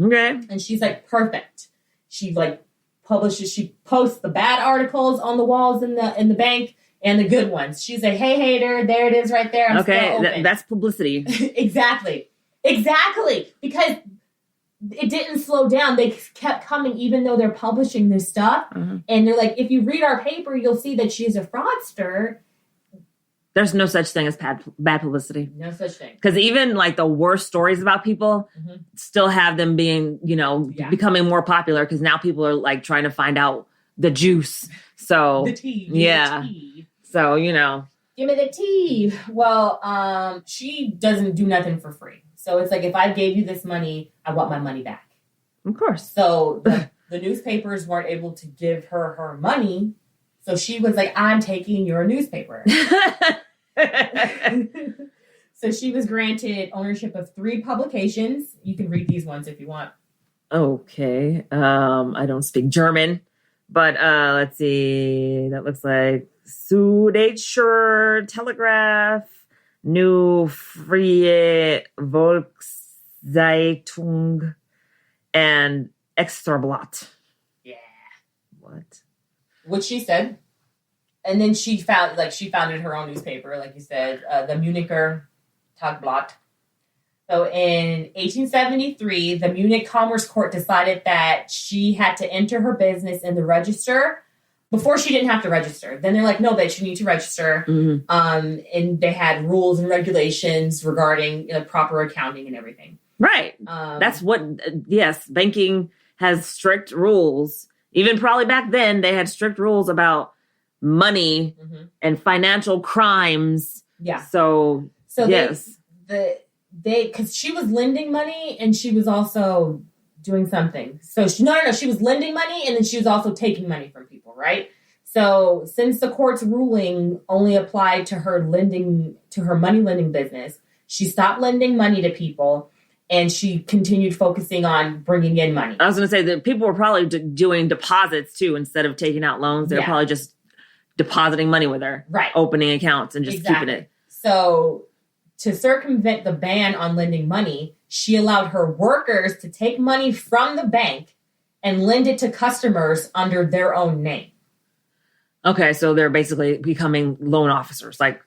Okay. And she's like, perfect. She she posts the bad articles on the walls in the bank and the good ones. She's like, hey, hater, there it is right there. I'm still open. That's publicity. Exactly. Because it didn't slow down. They kept coming even though they're publishing this stuff. And they're like, if you read our paper, you'll see that she's a fraudster. There's no such thing as bad publicity. No such thing. Because even like the worst stories about people still have them being, becoming more popular because now people are like trying to find out the juice. So the tea. Yeah. The tea. So, Give me the tea. Well, she doesn't do nothing for free. So it's like, if I gave you this money, I want my money back. Of course. So the newspapers weren't able to give her money. So she was like, I'm taking your newspaper. So she was granted ownership of 3 publications. You can read these ones if you want. Okay. I don't speak German, but let's see. That looks like Süddeutscher Telegraph, New Freie Volkszeitung, and Extrablatt. Yeah. What? What she said. And then she founded her own newspaper, like you said, the Municher Tagblatt. So in 1873, the Munich Commerce Court decided that she had to enter her business in the register. Before, she didn't have to register. Then they're like, no, bitch, you need to register. And they had rules and regulations regarding proper accounting and everything. Right. That's what, yes, banking has strict rules. Even probably back then, they had strict rules about money and financial crimes. Yeah. So yes. Because she was lending money and she was also doing something. So she was lending money and then she was also taking money from people, right? So since the court's ruling only applied to her money lending business, she stopped lending money to people and she continued focusing on bringing in money. I was going to say that people were probably doing deposits too instead of taking out loans. They were probably just depositing money with her, right? Opening accounts and just keeping it. So to circumvent the ban on lending money, she allowed her workers to take money from the bank and lend it to customers under their own name. Okay, so they're basically becoming loan officers, like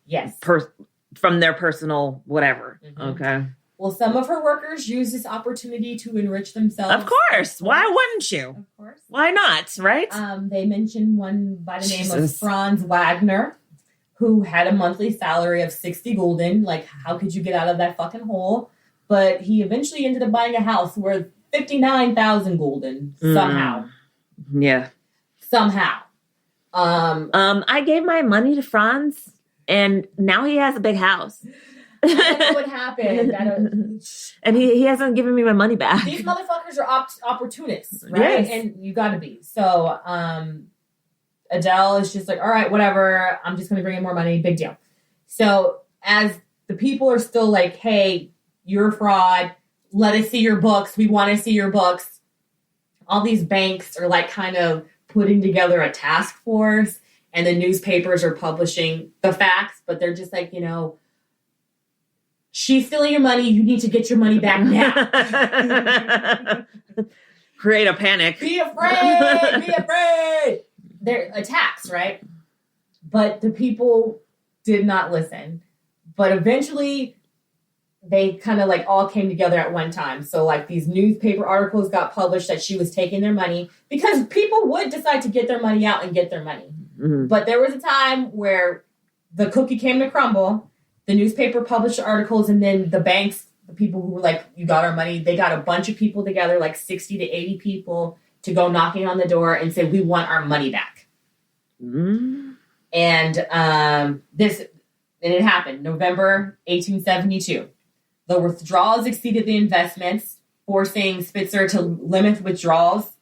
from their personal whatever. Okay. Well, some of her workers use this opportunity to enrich themselves. Of course. Why wouldn't you? Of course. Why not, right? They mentioned one by the name of Franz Wagner, who had a monthly salary of 60 gulden. Like, how could you get out of that fucking hole? But he eventually ended up buying a house worth 59,000 gulden somehow. Yeah. Somehow. I gave my money to Franz, and now he has a big house. I don't know what happened. And he hasn't given me my money back. These motherfuckers are opportunists, right? Yes. And you gotta be. So, Adele is just like, all right, whatever. I'm just going to bring in more money. Big deal. So as the people are still like, hey, you're a fraud. Let us see your books. We want to see your books. All these banks are like kind of putting together a task force and the newspapers are publishing the facts, but they're just like, she's stealing your money. You need to get your money back now. Create a panic. Be afraid. Be afraid. They're attacks, right? But the people did not listen. But eventually, they kind of like all came together at one time. So like these newspaper articles got published that she was taking their money because people would decide to get their money out and get their money. But there was a time where the cookie came to crumble. The newspaper published articles and then the banks, the people who were like, you got our money, they got a bunch of people together, like 60 to 80 people, to go knocking on the door and say, we want our money back. And it happened, November 1872. The withdrawals exceeded the investments, forcing Spitzer to limit withdrawals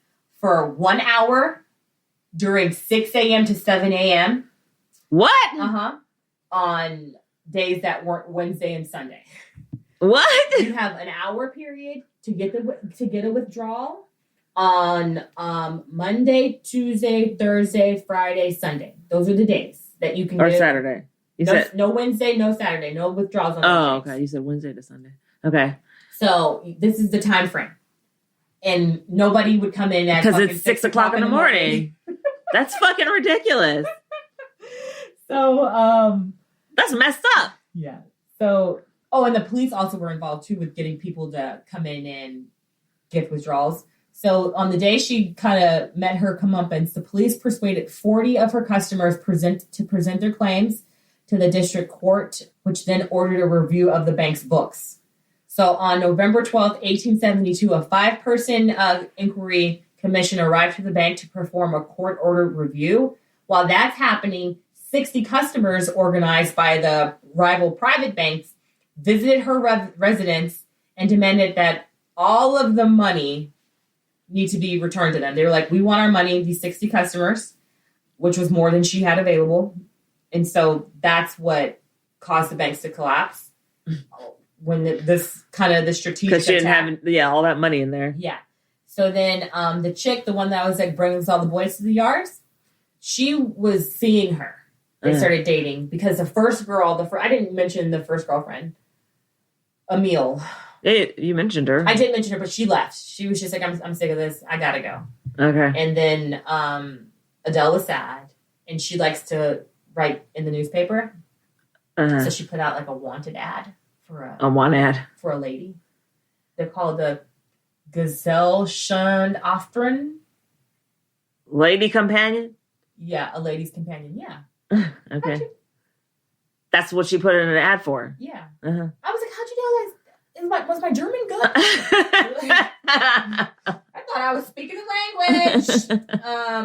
for 1 hour during 6 a.m. to 7 a.m. What? On days that weren't Wednesday and Sunday. What? You have an hour period to get a withdrawal on Monday, Tuesday, Thursday, Friday, Sunday. Those are the days that you can or give. Saturday. No Wednesday, no Saturday, no withdrawals on Wednesdays. Okay. You said Wednesday to Sunday. Okay. So this is the time frame. And nobody would come in at because it's 6 o'clock in the morning. That's fucking ridiculous. So that's messed up. Yeah. So and the police also were involved too with getting people to come in and get withdrawals. So on the day she kind of met her comeuppance, the police persuaded 40 of her customers to present their claims. to the district court, which then ordered a review of the bank's books. So on November 12th, 1872, a 5-person inquiry commission arrived to the bank to perform a court-ordered review. While that's happening, 60 customers organized by the rival private banks visited her residence and demanded that all of the money need to be returned to them. They were like, we want our money, these 60 customers, which was more than she had available. And so that's what caused the banks to collapse. When the strategic because she didn't have all that money in there. Yeah. So then the chick, the one that was like bringing all the boys to the yards, she was seeing her. They started dating because the first girl, I didn't mention the first girlfriend, Emile. Hey, you mentioned her. I did mention her, but she left. She was just like, I'm sick of this. I gotta go. Okay. And then Adele was sad, and she likes to write in the newspaper. So she put out like a wanted ad for a lady. They're called the Gesellschaft Aftern. Lady companion? Yeah, a lady's companion. Yeah. Okay. That's what she put in an ad for. Yeah. I was like, how'd you know that? Was my German good? I thought I was speaking the language.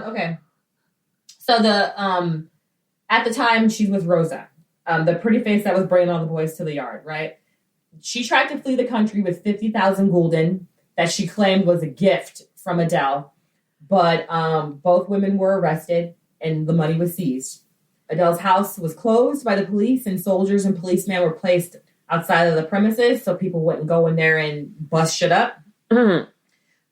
Okay. So at the time she was Rosa, the pretty face that was bringing all the boys to the yard, right? She tried to flee the country with 50,000 gulden that she claimed was a gift from Adele, but both women were arrested and the money was seized. Adele's house was closed by the police, and soldiers and policemen were placed outside of the premises so people wouldn't go in there and bust shit up. Mm-hmm.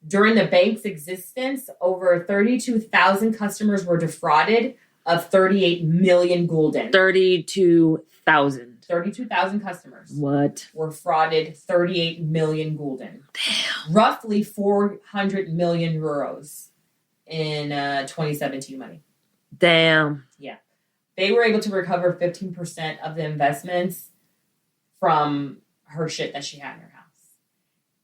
During the bank's existence, over 32,000 customers were defrauded of 38 million gulden. 32,000. 32,000 customers. What? Were frauded 38 million gulden. Damn. Roughly 400 million euros in 2017 money. Damn. Yeah. They were able to recover 15% of the investments from her shit that she had in her house.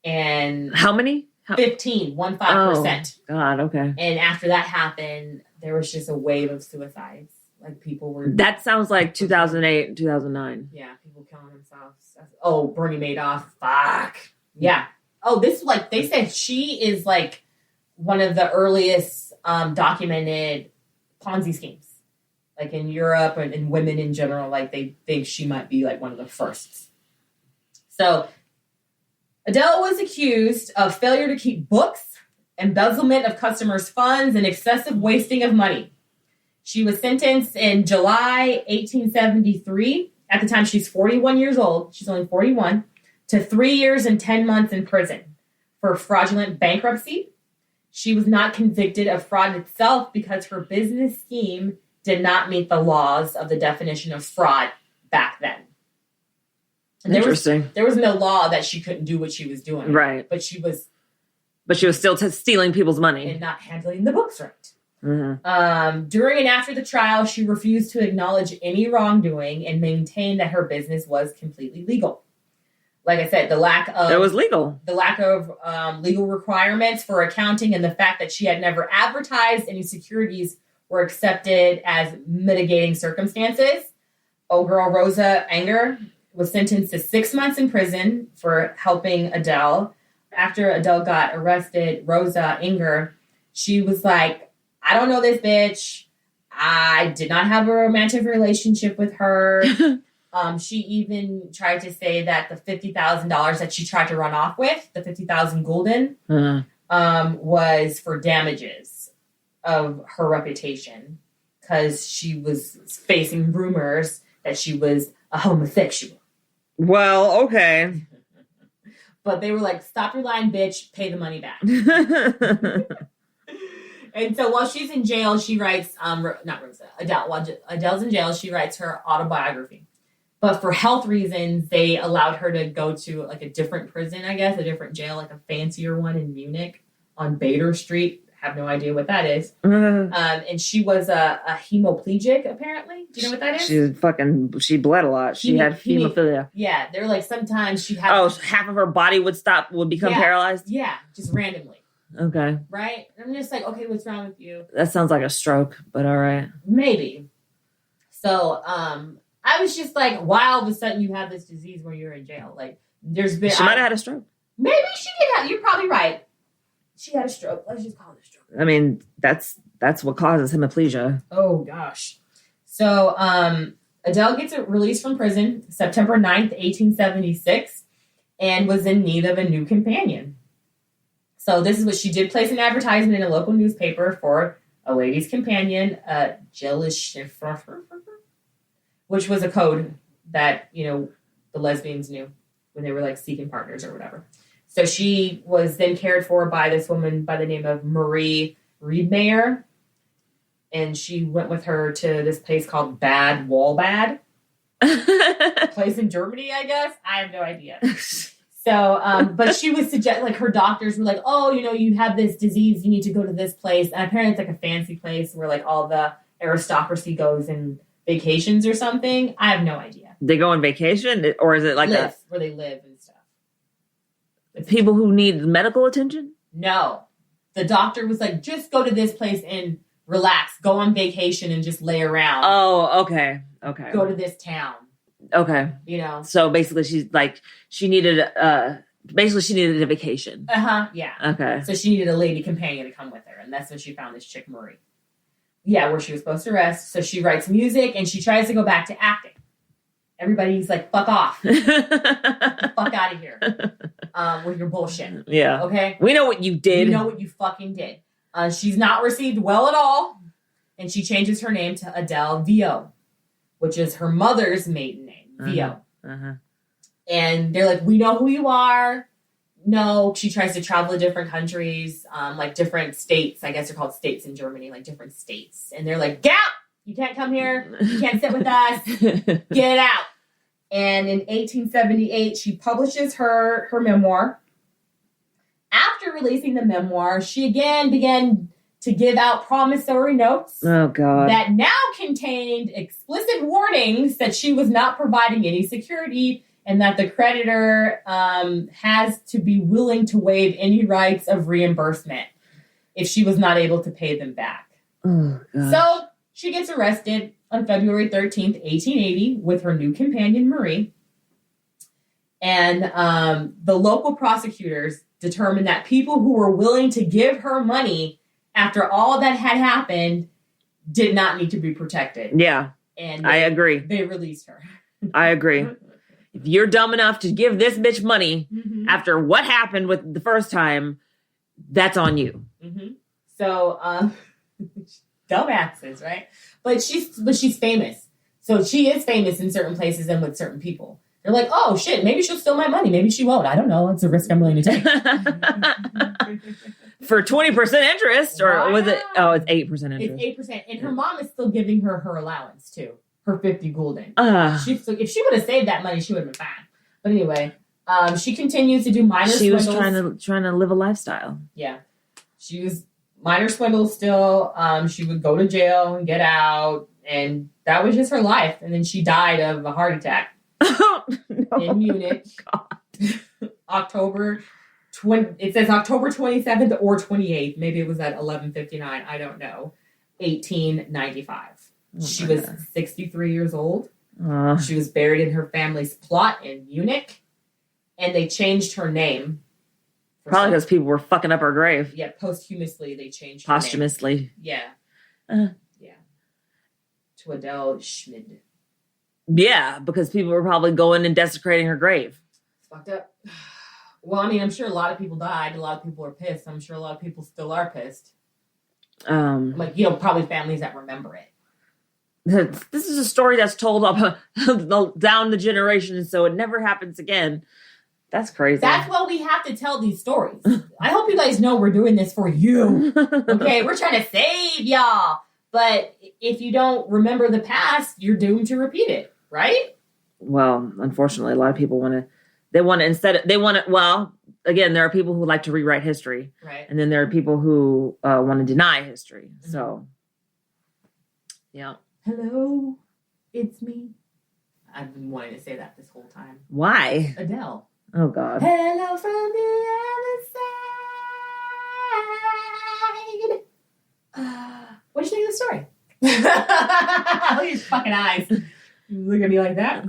And how many? 15%. Oh, God, okay. And after that happened, there was just a wave of suicides. Like people were... That sounds like 2008 and 2009. Yeah, people killing themselves. Oh, Bernie Madoff. Fuck. Yeah. Oh, they said she is like one of the earliest documented Ponzi schemes. Like in Europe and in women in general, like they think she might be like one of the firsts. So Adele was accused of failure to keep books, embezzlement of customers' funds, and excessive wasting of money. She was sentenced in July 1873. At the time, she's 41 years old. She's only 41. To 3 years and 10 months in prison for fraudulent bankruptcy. She was not convicted of fraud itself because her business scheme did not meet the laws of the definition of fraud back then. And Interesting. There was no law that she couldn't do what she was doing. Right. But she was still stealing people's money. And not handling the books right. Mm-hmm. During and after the trial, she refused to acknowledge any wrongdoing and maintained that her business was completely legal. Like I said, it was legal. The lack of legal requirements for accounting and the fact that she had never advertised any securities were accepted as mitigating circumstances. Old girl Rosa Anger was sentenced to 6 months in prison for helping Adele. After Adele got arrested, Rosa Anger, she was like, I don't know this bitch. I did not have a romantic relationship with her. She even tried to say that the $50,000 that she tried to run off with, the 50,000 gulden, was for damages of her reputation because she was facing rumors that she was a homosexual. Well, okay. But they were like, stop your lying, bitch, pay the money back. And so while she's in jail, she writes, not Rosa, Adele. While Adele's in jail, she writes her autobiography. But for health reasons, they allowed her to go to like a different prison, I guess, a different jail, like a fancier one in Munich on Bader Street. Have no idea what that is. And she was a hemiplegic, apparently. Do you know what that is? She bled a lot. She had hemophilia. Yeah, they're like sometimes she had... Oh, half of her body would become paralyzed? Yeah, just randomly. Okay. Right? I'm just like, okay, what's wrong with you? That sounds like a stroke, but all right. Maybe. So, I was just like, why all of a sudden you have this disease when you're in jail? Like, there's been... She might have had a stroke. Maybe she did have... You're probably right. She had a stroke. Let's just call it a stroke. I mean, that's what causes hemiplegia. Oh, gosh. So, Adele gets released from prison September 9th, 1876, and was in need of a new companion. So this is what she did: place an advertisement in a local newspaper for a lady's companion, which was a code that, the lesbians knew when they were like seeking partners or whatever. So she was then cared for by this woman by the name of Marie Riedmayer. And she went with her to this place called Bad Wallbad. A place in Germany, I guess. I have no idea. So, but she was her doctors were like, oh, you have this disease, you need to go to this place. And apparently it's like a fancy place where like all the aristocracy goes in vacations or something. I have no idea. They go on vacation, or is it like where they live and stuff? People who need medical attention? No. The doctor was like, just go to this place and relax, go on vacation and just lay around. Oh, okay. Go to this town. Okay. So basically she needed a vacation. Yeah. Okay. So she needed a lady companion to come with her, and that's when she found this chick Marie. Yeah, where she was supposed to rest. So she writes music and she tries to go back to acting. Everybody's like, fuck off. Get the fuck out of here. With your bullshit. Yeah. Okay? We know what you did. We know what you fucking did. She's not received well at all. And she changes her name to Adele Vio, which is her mother's maiden name. Vio. And they're like, we know who you are. No, she tries to travel to different countries, like different states. I guess they're called states in Germany, like different states. And they're like, get out! You can't come here. You can't sit with us. Get out. And in 1878, she publishes her memoir. After releasing the memoir, she again began to give out promissory notes. Oh, God. That now contained explicit warnings that she was not providing any security and that the creditor has to be willing to waive any rights of reimbursement if she was not able to pay them back. Oh, gosh. So she gets arrested on February 13th, 1880, with her new companion, Marie. And the local prosecutors determined that people who were willing to give her money after all that had happened did not need to be protected. Yeah, and I agree. They released her. I agree. If you're dumb enough to give this bitch money after what happened with the first time, that's on you. So, dumbasses, right? But she's famous. So she is famous in certain places and with certain people. They're like, oh shit, maybe she'll steal my money. Maybe she won't. I don't know. It's a risk I'm willing to take. For 20% interest, or was it? Oh, it's 8% interest. It's 8%. And her mom is still giving her allowance too. Her 50 gulden. If she would have saved that money, she would have been fine. But anyway, she continues to do minor swindles. She was trying to live a lifestyle. Yeah. She was minor swindles still. She would go to jail and get out. And that was just her life. And then she died of a heart attack. In Munich. October 27th or 28th. Maybe it was at 11:59. I don't know. 1895. She was 63 years old. She was buried in her family's plot in Munich. And they changed her name. Probably because people were fucking up her grave. Yeah, posthumously they changed her Posthumously. name. Yeah. Yeah. To Adele Schmid. Yeah, because people were probably going and desecrating her grave. It's fucked up. Well, I mean, I'm sure a lot of people died. A lot of people are pissed. I'm sure a lot of people still are pissed. Probably families that remember it. This is a story that's told up down the generations, so it never happens again. That's crazy. That's why we have to tell these stories. I hope you guys know we're doing this for you. Okay, we're trying to save y'all. But if you don't remember the past, you're doomed to repeat it, right? Well, unfortunately, a lot of people well, again, there are people who like to rewrite history. Right. And then there are people who want to deny history. So, yeah. Hello, it's me. I've been wanting to say that this whole time. Why? Adele. Oh, God. Hello from the other side. What did you think of the story? Look at his fucking eyes. Look at me like that.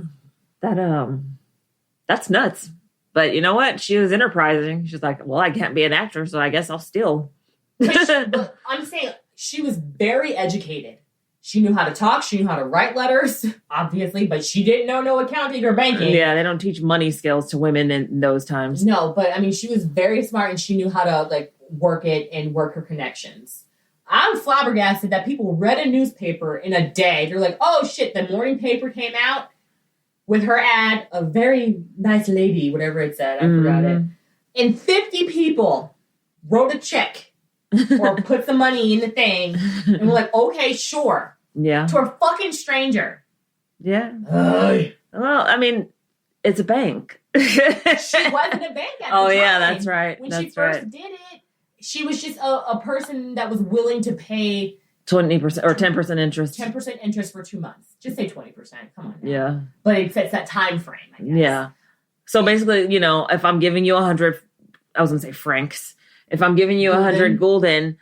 That's nuts. But you know what? She was enterprising. She's like, well, I can't be an actor, so I guess I'll steal. But I'm saying she was very educated. She knew how to talk. She knew how to write letters, obviously, but she didn't know no accounting or banking. Yeah, they don't teach money skills to women in those times. No, but I mean, she was very smart and she knew how to like work it and work her connections. I'm flabbergasted that people read a newspaper in a day. They're like, oh shit, the morning paper came out with her ad, a very nice lady, whatever it said. I forgot it. And 50 people wrote a check or put some money in the thing. And we're like, okay, sure. Yeah. To a fucking stranger. Yeah. Well, I mean, it's a bank. She wasn't a bank at the time. Yeah, that's right. When she first did it, she was just a person that was willing to pay 20% or 10% interest. 10% interest for 2 months. Just say 20%. Come on. Now. Yeah. But it sets that time frame, I guess. Yeah. So basically, you know, if I'm giving you 100, I was going to say francs. If I'm giving you 100 gulden,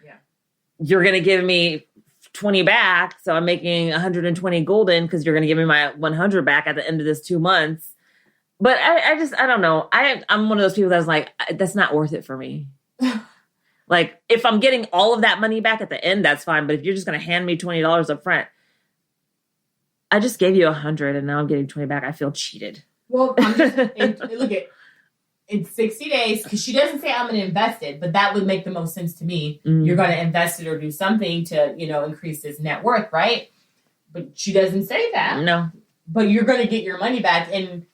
you're going to give me 20 back. So I'm making 120 gulden because you're going to give me my 100 back at the end of this 2 months. But I don't know. I'm one of those people that's like, that's not worth it for me. Like, if I'm getting all of that money back at the end, that's fine. But if you're just going to hand me $20 up front, I just gave you 100 and now I'm getting 20 back. I feel cheated. Well, I'm just, look at in 60 days, because she doesn't say I'm going to invest it, but that would make the most sense to me. You're going to invest it or do something to, you know, increase his net worth, right? But she doesn't say that. No. But you're going to get your money back. And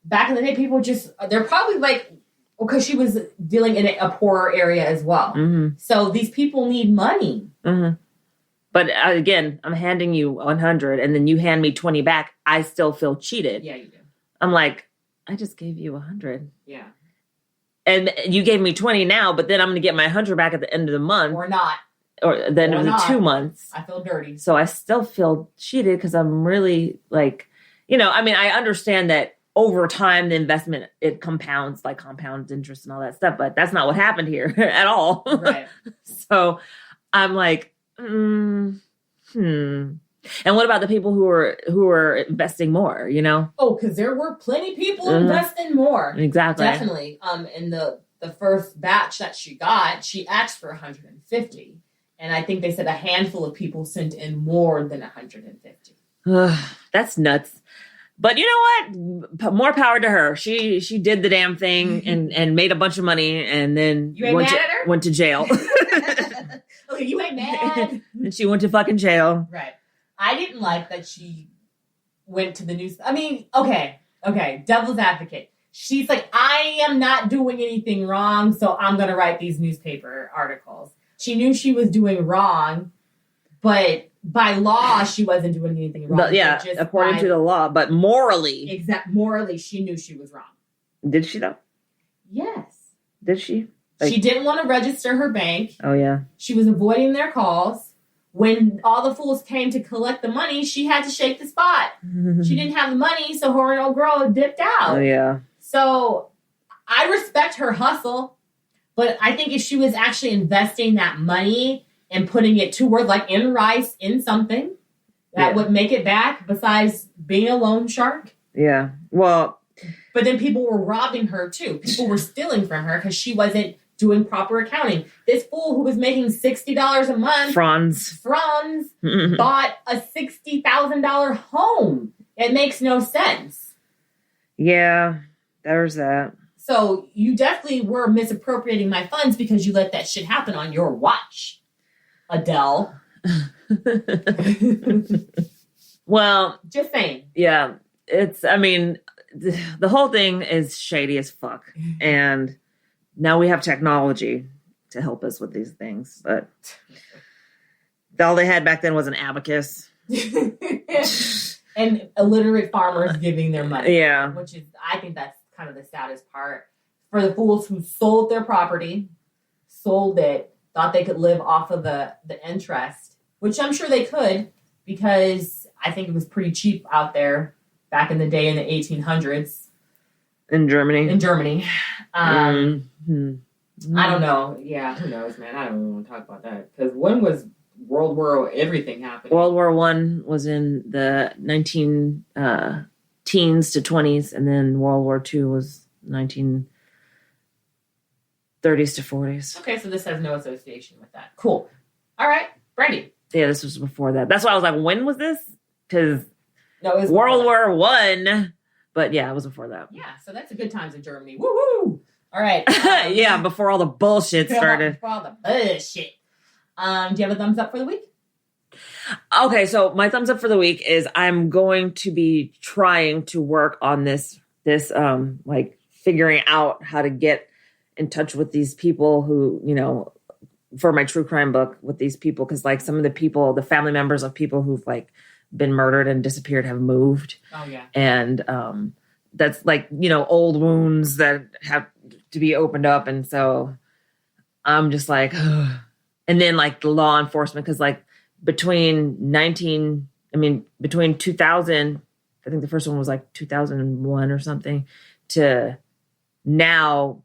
back in the day, people they're probably like, because she was dealing in a poorer area as well. So these people need money. But again, I'm handing you 100 and then you hand me 20 back. I still feel cheated. Yeah, you do. I'm like, I just gave you 100. Yeah. And you gave me 20 now, but then I'm going to get my 100 back at the end of the month. Or not. Or the end of the 2 months. I feel dirty. So I still feel cheated because I'm really like, you know, I mean, I understand that over time, the investment, it compounds, like compounds interest and all that stuff. But that's not what happened here at all. Right. So I'm like, And what about the people who are investing more, you know? Oh, because there were plenty of people investing more. Exactly. Definitely. In the first batch that she got, she asked for 150. And I think they said a handful of people sent in more than 150. That's nuts. But you know what? More power to her. She did the damn thing and made a bunch of money and then went to jail. Okay, you ain't mad. And she went to fucking jail. Right. I didn't like that she went to the news. I mean, okay. Devil's advocate. She's like, I am not doing anything wrong, so I'm going to write these newspaper articles. She knew she was doing wrong, but by law, she wasn't doing anything wrong. But yeah, according to the law, but morally. Morally, she knew she was wrong. Did she, though? Yes. Did she? She didn't want to register her bank. Oh, yeah. She was avoiding their calls. When all the fools came to collect the money, she had to shake the spot. She didn't have the money, so her and old girl dipped out. Oh, yeah. So I respect her hustle, but I think if she was actually investing that money and putting it to work, like in rice, in something, that would make it back besides being a loan shark. Yeah. Well. But then people were robbing her, too. People were stealing from her because she wasn't doing proper accounting. This fool who was making $60 a month, Franz, bought a $60,000 home. It makes no sense. Yeah, there's that. So you definitely were misappropriating my funds because you let that shit happen on your watch, Adele. Well, just saying. Yeah, the whole thing is shady as fuck. And now we have technology to help us with these things, but all they had back then was an abacus. And illiterate farmers giving their money. Yeah. Which is, I think that's kind of the saddest part. For the fools who sold their property, sold it, thought they could live off of the interest, which I'm sure they could, because I think it was pretty cheap out there back in the day in the 1800s. In Germany. I don't know. Yeah, who knows, man? I don't even want to talk about that. Because when was World War everything happened. World War One was in the 19 teens to 20s, and then World War Two was 1930s to 40s. Okay, so this has no association with that. Cool. All right, Brandi. Yeah, this was before that. That's why I was like, when was this? Because no, it was World War One. But yeah, it was before that. Yeah, so that's a good times in Germany. Woo-hoo! All right. Yeah, before all the bullshit started. Before all the bullshit. Do you have a thumbs up for the week? Okay, so my thumbs up for the week is I'm going to be trying to work on this like figuring out how to get in touch with these people who, you know, for my true crime book with these people, because like some of the people, the family members of people who've like been murdered and disappeared have moved. Oh yeah. And that's like, you know, old wounds that have to be opened up. And so I'm just like, ugh. And then like the law enforcement, because like between 2000, I think the first one was like 2001 or something, to now,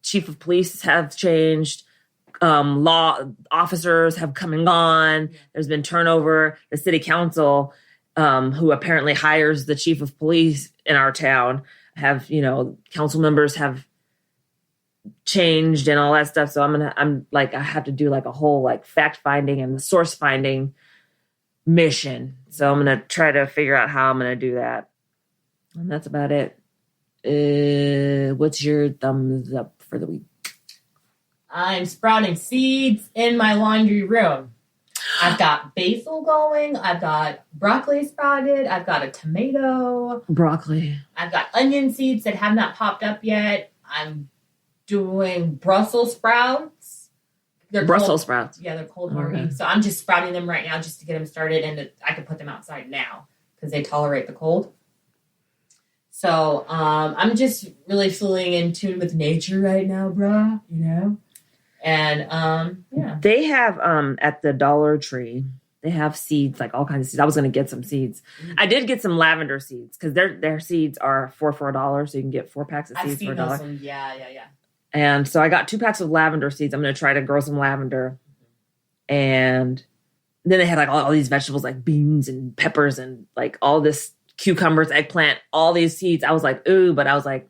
chief of police have changed. Law officers have come and gone. There's been turnover. The city council, who apparently hires the chief of police in our town, have, you know, council members have changed and all that stuff. So I have to do like a whole like fact finding and source finding mission. So I'm going to try to figure out how I'm going to do that. And that's about it. What's your thumbs up for the week? I'm sprouting seeds in my laundry room. I've got basil going. I've got broccoli sprouted. I've got a tomato. Broccoli. I've got onion seeds that have not popped up yet. I'm doing Brussels sprouts. They're Brussels sprouts. Yeah, they're cold hardy. Okay. So I'm just sprouting them right now just to get them started, and I can put them outside now because they tolerate the cold. So I'm just really feeling in tune with nature right now, brah, you know? And yeah. They have at the Dollar Tree, they have seeds, like all kinds of seeds. I was going to get some seeds. Mm-hmm. I did get some lavender seeds because their seeds are for $4, so you can get 4 packs of seeds for $1. Yeah. And so I got 2 packs of lavender seeds. I'm going to try to grow some lavender. And then they had like all these vegetables like beans and peppers and like all this cucumbers, eggplant, all these seeds. I was like, ooh, but I was like,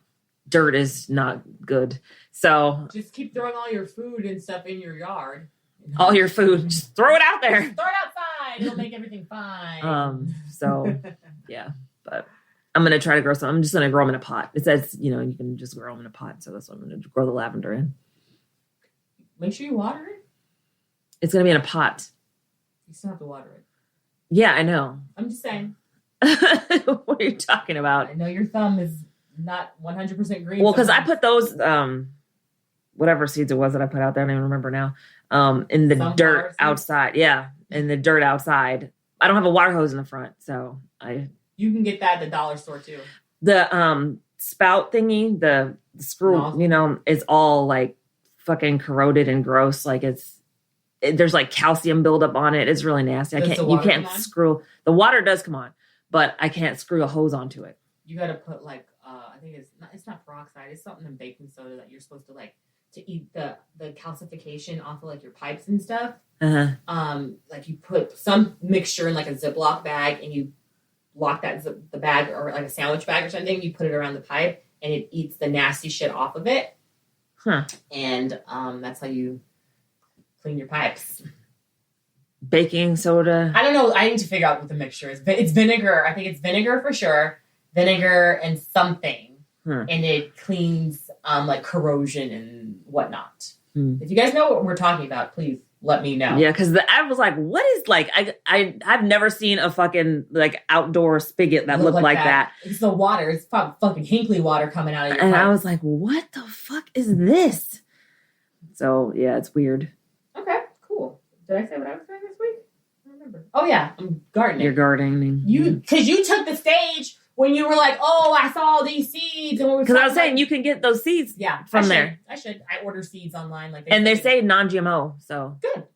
dirt is not good. So just keep throwing all your food and stuff in your yard. All your food, just throw it out there. Just throw it outside. It'll make everything fine. So yeah, but I'm going to try to grow some. I'm just going to grow them in a pot. It says, you know, you can just grow them in a pot. So that's what I'm going to grow the lavender in. Make sure you water it. It's going to be in a pot. You still have to water it. Yeah, I know. I'm just saying. What are you talking about? I know your thumb is not 100% green. Well, because I put those, whatever seeds it was that I put out there, I don't even remember now, in the dirt outside. Yeah, in the dirt outside. I don't have a water hose in the front, so You can get that at the dollar store, too. The spout thingy, the screw, you know, it's all, like, fucking corroded and gross. Like, there's, like, calcium buildup on it. It's really nasty. You can't screw. The water does come on, but I can't screw a hose onto it. You got to put, like, I think it's not peroxide. It's something in baking soda that you're supposed to, like, to eat the calcification off of, like, your pipes and stuff. Uh-huh. Like, you put some mixture in, like, a Ziploc bag, and you lock the bag, or, like, a sandwich bag or something. You put it around the pipe, and it eats the nasty shit off of it. Huh. And that's how you clean your pipes. Baking soda? I don't know. I need to figure out what the mixture is. It's vinegar. I think it's vinegar for sure. Vinegar and something. And it cleans like corrosion and whatnot. If you guys know what we're talking about, please let me know. Yeah, because I was like, what is like I've never seen a fucking like outdoor spigot that looked like that. It's the water. It's fucking Hinkley water coming out of your And pipe. I was like, what the fuck is this? So yeah, it's weird. Okay, cool. Did I say what I was doing this week? I don't remember. Oh yeah, I'm gardening. You're gardening. Because you took the stage when you were like, oh, I saw all these seeds. Because I was saying you can get those seeds from there. I should. I order seeds online. They say non-GMO, so. Good.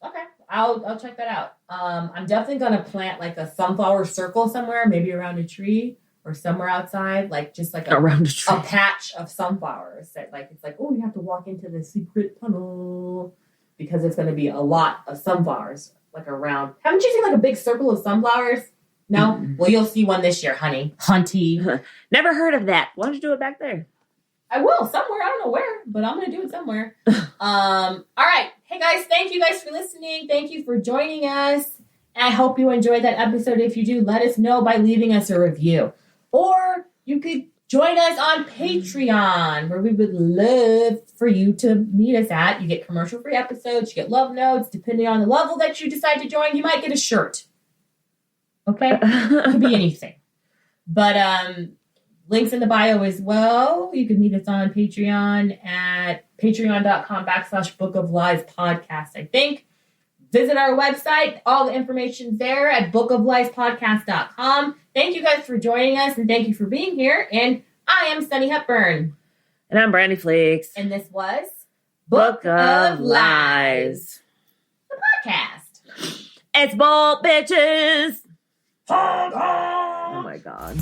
Okay. I'll check that out. I'm definitely going to plant like a sunflower circle somewhere, maybe around a tree or somewhere outside, like just like around a tree. A patch of sunflowers that like, it's like, oh, you have to walk into the secret tunnel. because it's going to be a lot of sunflowers, like around. Haven't you seen like a big circle of sunflowers? No? Mm-hmm. Well, you'll see one this year, honey. Hunty. Never heard of that. Why don't you do it back there? I will, somewhere. I don't know where, but I'm going to do it somewhere. All right. Hey, guys. Thank you guys for listening. Thank you for joining us. And I hope you enjoyed that episode. If you do, let us know by leaving us a review. Or you could join us on Patreon, where we would love for you to meet us at. You get commercial-free episodes. You get love notes. Depending on the level that you decide to join, you might get a shirt. Okay? It could be anything. But links in the bio as well. You can meet us on Patreon at patreon.com/Book of Lies podcast, I think. Visit our website. All the information's there at bookofliespodcast.com. Thank you guys for joining us, and thank you for being here. And I am Sunny Hepburn. And I'm Brandi Flakes. And this was Book of Lies. The podcast. It's bold, bitches. Oh my God.